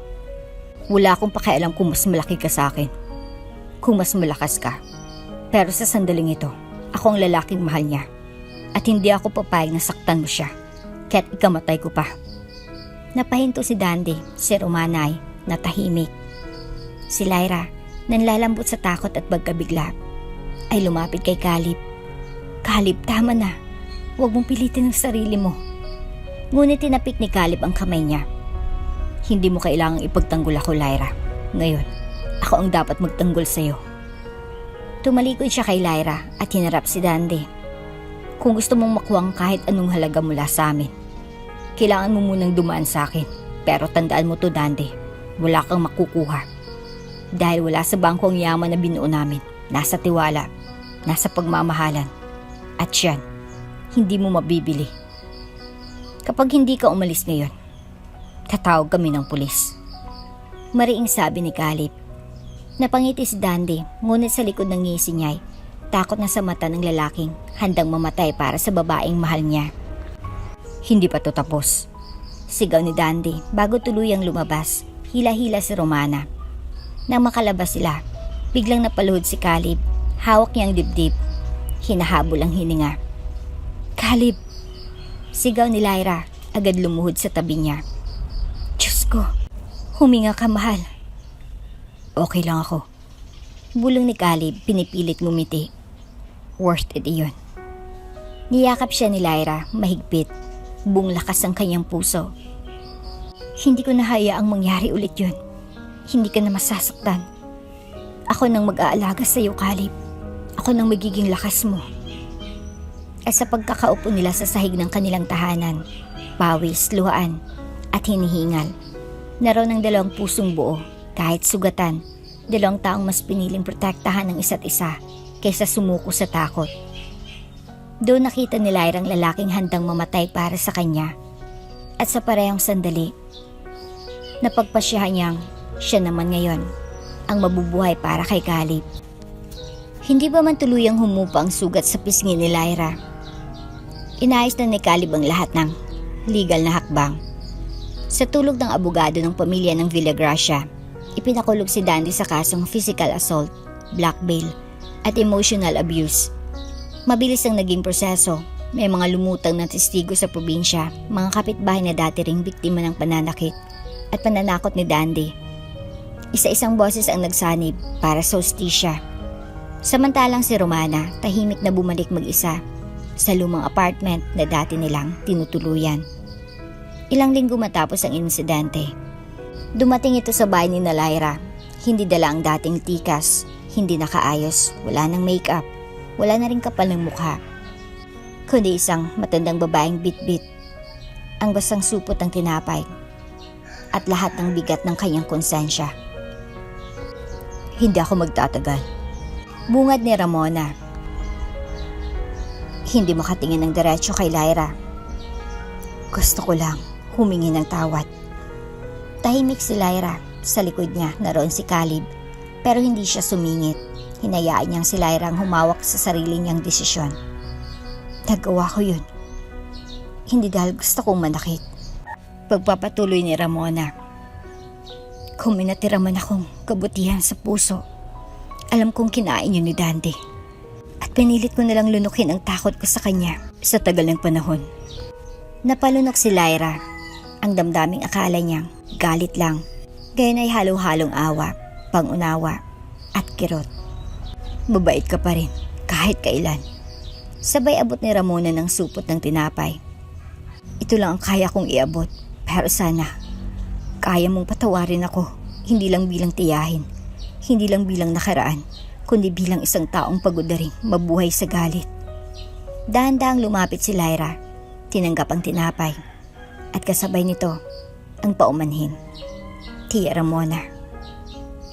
Wala akong pakialam kung mas malaki ka sa akin, kung mas malakas ka. Pero sa sandaling ito, ako ang lalaking mahal niya. At hindi ako papayag na saktan mo siya, kaya't ikamatay ko pa. Napahinto si Dandy, si Romana ay natahimik. Si Lyra, nanlalambot sa takot at pagkabigla, ay lumapit kay Caleb. Caleb, tama na. Huwag mong pilitin ang sarili mo. Ngunit tinapik ni Caleb ang kamay niya. Hindi mo kailangang ipagtanggol ako, Lyra. Ngayon, ako ang dapat magtanggol sa'yo. Tumalikod siya kay Lyra at hinarap si Dandy. Kung gusto mong makuwang kahit anong halaga mula sa amin, kailangan mo munang dumaan sa akin. Pero tandaan mo to, Dandy, wala kang makukuha. Dahil wala sa bangko ang yaman na binuo namin. Nasa tiwala, nasa pagmamahalan. At yan, hindi mo mabibili. Kapag hindi ka umalis ngayon, tatawag kami ng pulis. Mariing sabi ni Caleb. Napangiti si Dandy, ngunit sa likod ng ngisi niya ay takot na sa mata ng lalaking handang mamatay para sa babaeng mahal niya. Hindi pa to tapos. Sigaw ni Dandy bago tuluyang lumabas, hila-hila si Romana. Nang makalabas sila, biglang napaluhod si Caleb, hawak niya ang dibdib. Hinahabol ang hininga. Caleb, Sigaw ni Lyra, agad lumuhod sa tabi niya. Diyos ko, huminga ka mahal. Okay lang ako. Bulong ni Caleb, pinipilit ngumiti. Worth it iyon. Niyakap siya ni Lyra, mahigpit. Buong lakas ang kanyang puso. Hindi ko nahayaang mangyari ulit yun. Hindi ka na masasaktan. Ako nang mag-aalaga sa iyo, Caleb. Ako nang magiging lakas mo. At sa pagkakaupo nila sa sahig ng kanilang tahanan, pawis, luhaan, at hinihingal, naroon ang dalawang pusong buo, kahit sugatan, dalawang taong mas piniling protektahan ng isa't isa kaysa sumuko sa takot. Doon nakita ni Lyra ang lalaking handang mamatay para sa kanya, at sa parehong sandali, napagpasyahan niyang siya naman ngayon ang mabubuhay para kay Caleb. Hindi ba man tuluyang humupa ang sugat sa pisngi ni Lyra? Inayos na ni Caleb ang lahat ng legal na hakbang. Sa tulog ng abogado ng pamilya ng Villagracia, ipinakulog si Dandy sa kasong physical assault, blackmail, at emotional abuse. Mabilis ang naging proseso. May mga lumutang na testigo sa probinsya, mga kapitbahay na dati ring biktima ng pananakit at pananakot ni Dandy. Isa-isang boses ang nagsanib para sa hustisya. Samantalang si Romana tahimik na bumalik mag-isa sa lumang apartment na dati nilang tinutuluyan. Ilang linggo matapos ang insidente, dumating ito sa bahay ni Lyra. Hindi dala ang dating tikas, hindi nakaayos, wala ng makeup, wala na rin kapal ng mukha, kundi isang matandang babaeng bit-bit, ang basang supot ng tinapay, at lahat ng bigat ng kanyang konsensya. Hindi ako magtatagal, bungad ni Ramona. Hindi makatingin ng diretso kay Lyra. Gusto ko lang humingi ng tawad. Tahimik si Lyra. Sa likod niya naroon si Caleb, pero hindi siya sumingit. Hinayaan niyang si Lyra ang humawak sa sarili niyang desisyon. Nagawa ko yun. Hindi dahil gusto kong manakit. Pagpapatuloy ni Ramona. Kung may natira man akong kabutihan sa puso, alam kong kinain yun ni Dandy. At pinilit ko nalang lunukin ang takot ko sa kanya sa tagal ng panahon. Napalunok si Lyra. Ang damdaming akala niyang galit lang. Gayon ay halo-halong awa, pangunawa, at kirot. Mabait ka pa rin, kahit kailan. Sabay abot ni Ramona ng supot ng tinapay. Ito lang ang kaya kong iabot, pero sana, kaya mong patawarin ako, hindi lang bilang tiyahin, hindi lang bilang nakaraan, kundi bilang isang taong pagod na ring mabuhay sa galit. Dahan-dahang lumapit si Lyra, tinanggap ang tinapay, at kasabay nito, ang paumanhin. Tia Ramona,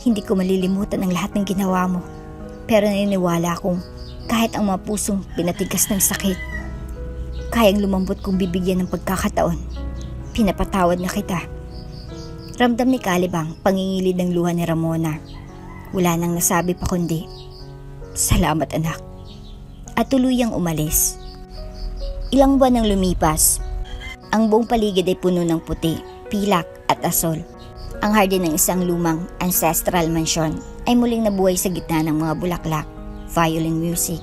hindi ko malilimutan ang lahat ng ginawa mo, pero naniniwala akong kahit ang mga pusong pinatigas ng sakit, kayang lumambot kung bibigyan ng pagkakataon. Pinapatawad na kita. Ramdam ni Caleb ang pangingilid ng luha ni Ramona. Wala nang nasabi pa kundi, salamat anak. At tuluyang umalis. Ilang buwan nang lumipas. Ang buong paligid ay puno ng puti, pilak at asol. Ang hardin ng isang lumang ancestral mansion ay muling nabuhay sa gitna ng mga bulaklak, violin music,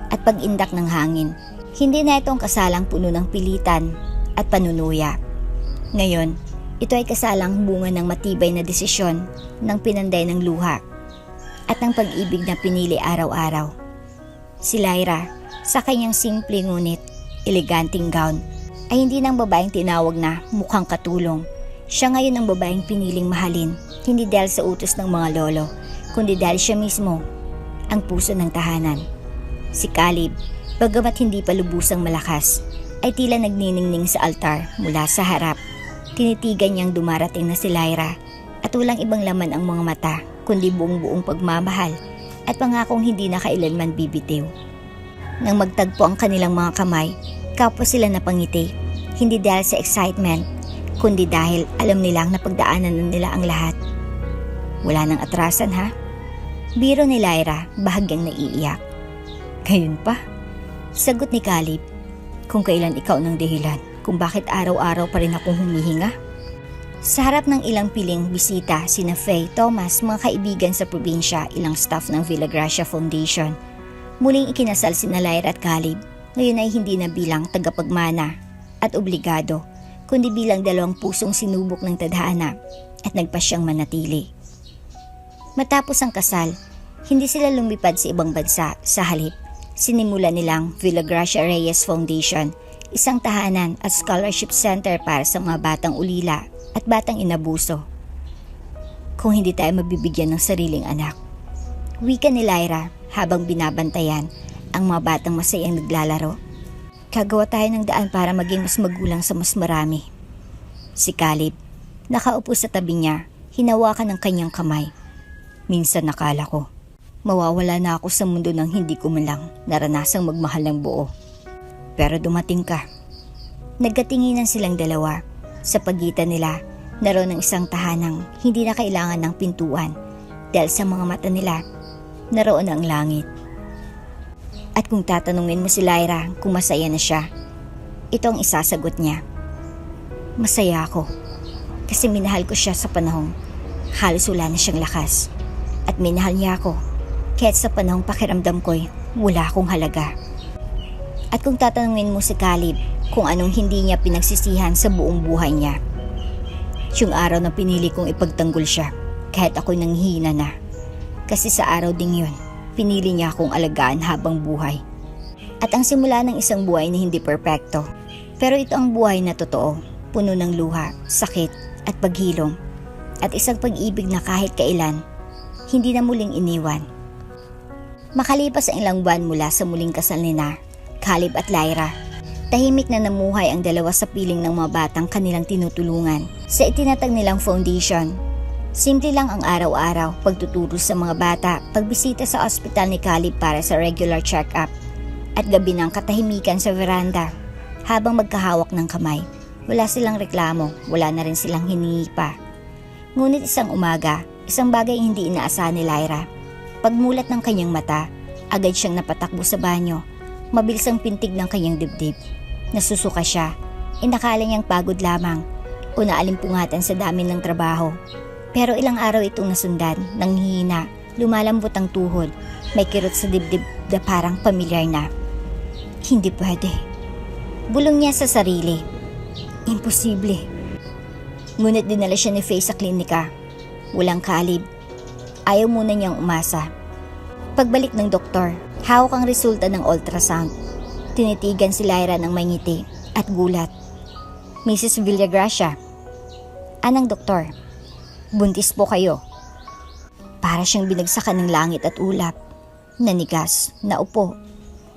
at pag-indak ng hangin. Hindi na itong kasalang puno ng pilitan at panunuya. Ngayon, ito ay kasalang bunga ng matibay na desisyon ng pinanday ng luha at ng pag-ibig na pinili araw-araw. Si Lyra, sa kanyang simple ngunit eleganting gown, ay hindi ng babaeng tinawag na mukhang katulong. Siya ngayon ang babaeng piniling mahalin, hindi dahil sa utos ng mga lolo, kundi dahil siya mismo ang puso ng tahanan. Si Caleb, bagamat hindi pa lubusang malakas, ay tila nagniningning sa altar mula sa harap. Tinitigan niyang dumarating na si Lyra at walang ibang laman ang mga mata kundi buong-buong pagmamahal at pangakong hindi na kailanman bibitiw. Nang magtagpo ang kanilang mga kamay, kapwa sila napangiti, hindi dahil sa excitement, kundi dahil alam nilang napagdaanan na nila ang lahat. Wala nang atrasan ha? Biro ni Lyra, bahagyang naiiyak. Gayon pa? Sagot ni Caleb, kung kailan ikaw ng dahilan kung bakit araw-araw pa rin akong humihinga. Sa harap ng ilang piling bisita, sina Faye, Thomas, mga kaibigan sa probinsya, ilang staff ng Villagracia Foundation, muling ikinasal sina Lyra at Caleb. Ngayon ay hindi na bilang tagapagmana, at obligado, kundi bilang dalawang pusong sinubok ng tadhana at nagpasyang manatili. Matapos ang kasal, hindi sila lumipad sa ibang bansa. Sa halip, sinimula nilang Villagracia Reyes Foundation, isang tahanan at scholarship center para sa mga batang ulila at batang inabuso. Kung hindi tayo mabibigyan ng sariling anak, wika ni Lyra habang binabantayan ang mga batang masayang naglalaro, gagawa tayo ng daan para maging mas magulang sa mas marami. Si Caleb, nakaupo sa tabi niya, hinawakan ng kanyang kamay. Minsan nakala ko, mawawala na ako sa mundo nang hindi ko man lang naranasang magmahal ng buo. Pero dumating ka. Nagkatinginan silang dalawa. Sa pagitan nila, naroon ang isang tahanang hindi na kailangan ng pintuan dahil sa mga mata nila, naroon ang langit. At kung tatanungin mo si Lyra kung masaya na siya, ito ang isasagot niya. Masaya ako kasi minahal ko siya sa panahong halos wala na siyang lakas. At minahal niya ako kahit sa panahong pakiramdam ko'y wala akong halaga. At kung tatanungin mo si Caleb kung anong hindi niya pinagsisihan sa buong buhay niya, yung araw na pinili kong ipagtanggol siya kahit ako'y nanghihina na. Kasi sa araw ding yun, pinili niya akong alagaan habang buhay. At ang simula ng isang buhay na hindi perpekto. Pero ito ang buhay na totoo, puno ng luha, sakit at paghilom. At isang pag-ibig na kahit kailan, hindi na muling iniwan. Makalipas ang ilang buwan mula sa muling kasal nina, Caleb at Lyra, tahimik na namuhay ang dalawa sa piling ng mga batang kanilang tinutulungan sa itinatag nilang foundation. Simple lang ang araw-araw, pagtuturo sa mga bata, pagbisita sa ospital ni Caleb para sa regular check-up, at gabi ng katahimikan sa veranda. Habang magkahawak ng kamay, wala silang reklamo, wala na rin silang hiningi pa. Ngunit isang umaga, isang bagay hindi inaasahan ni Lyra. Pagmulat ng kanyang mata, agad siyang napatakbo sa banyo. Mabilis ang pintig ng kanyang dibdib. Nasusuka siya, inakala niyang pagod lamang o naalimpungatan sa dami ng trabaho. Pero ilang araw itong nasundan, nanghihina, lumalambot ang tuhod, may kirot sa dibdib na parang pamilyar na. Hindi pwede. Bulong niya sa sarili. Imposible. Ngunit dinala siya ni Faye sa klinika. Walang Caleb. Ayaw muna niyang umasa. Pagbalik ng doktor, hawak ang resulta ng ultrasound. Tinitigan si Lyra ng may ngiti at gulat. Mrs. Villagracia. Anong doktor? Buntis po kayo. Para siyang binagsakan ng langit at ulap. Nanigas, naupo,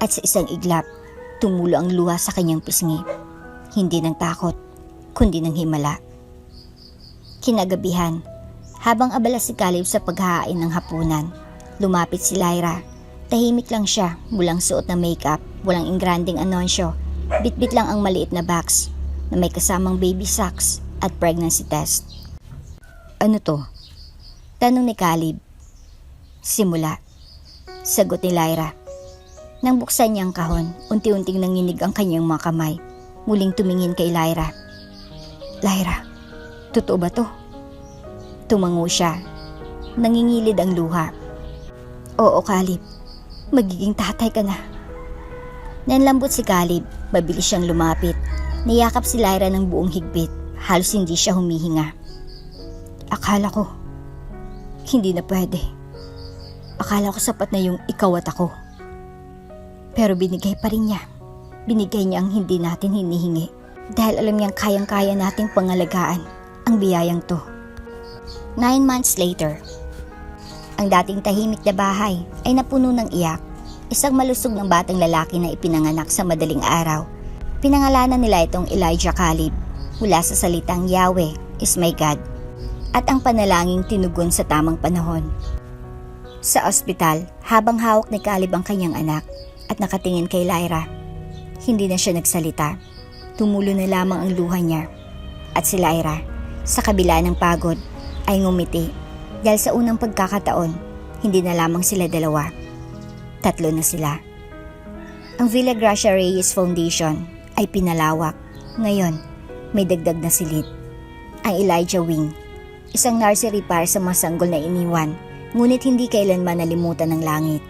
at sa isang iglap, tumulo ang luha sa kanyang pisngi. Hindi ng takot, kundi ng himala. Kinagabihan, habang abala si Caleb sa paghahain ng hapunan, lumapit si Lyra. Tahimik lang siya, walang suot na makeup, walang ingranding anonsyo, bitbit lang ang maliit na box na may kasamang baby socks at pregnancy test. Ano to? Tanong ni Caleb. Simula. Sagot ni Lyra. Nang buksan niya ang kahon, unti-unting nanginig ang kanyang mga kamay. Muling tumingin kay Lyra. Lyra, totoo ba to? Tumango siya. Nangingilid ang luha. Oo, Caleb. Magiging tatay ka na. Nanlambot si Caleb. Mabilis siyang lumapit. Niyakap si Lyra ng buong higpit. Halos hindi siya humihinga. Akala ko, hindi na pwede. Akala ko sapat na yung ikaw at ako. Pero binigay pa rin niya. Binigay niya ang hindi natin hinihingi. Dahil alam niyang kayang-kaya nating pangalagaan ang biyayang to. 9 months later, ang dating tahimik na bahay ay napuno ng iyak. Isang malusog ng batang lalaki na ipinanganak sa madaling araw. Pinangalanan nila itong Elijah Caleb mula sa salitang Yahweh is my God. At ang panalangin tinugon sa tamang panahon. Sa ospital, habang hawak ni Caleb ang kanyang anak at nakatingin kay Lyra, hindi na siya nagsalita. Tumulo na lamang ang luha niya. At si Lyra, sa kabila ng pagod, ay ngumiti dahil sa unang pagkakataon, hindi na lamang sila dalawa. 3 na sila. Ang Villagracia Reyes Foundation ay pinalawak. Ngayon, may dagdag na silid. Ang Elijah Wing, isang nursery para sa mga sanggol na iniwan, ngunit hindi kailanman nalimutan ng langit.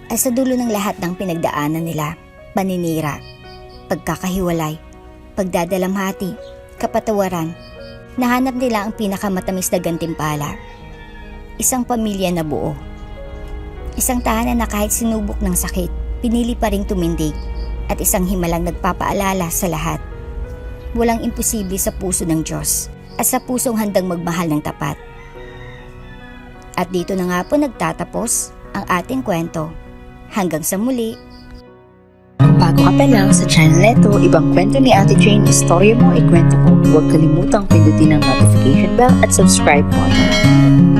At sa dulo ng lahat ng pinagdaanan nila, paninira, pagkakahiwalay, pagdadalamhati, kapatawaran. Nahanap nila ang pinakamatamis na gantimpala. Isang pamilya na buo. Isang tahanan na kahit sinubok ng sakit, pinili pa ring tumindig. At isang himalang nagpapaalala sa lahat. Walang imposible sa puso ng Diyos at sa pusong handang magmahal ng tapat. At dito na nga po nagtatapos ang ating kwento. Hanggang sa muli. Kung bago ka pa lang sa channel neto, ibang kwento ni Ate Jane, istorya mo, ikwento ko. Huwag kalimutang pindutin ang notification bell at subscribe button.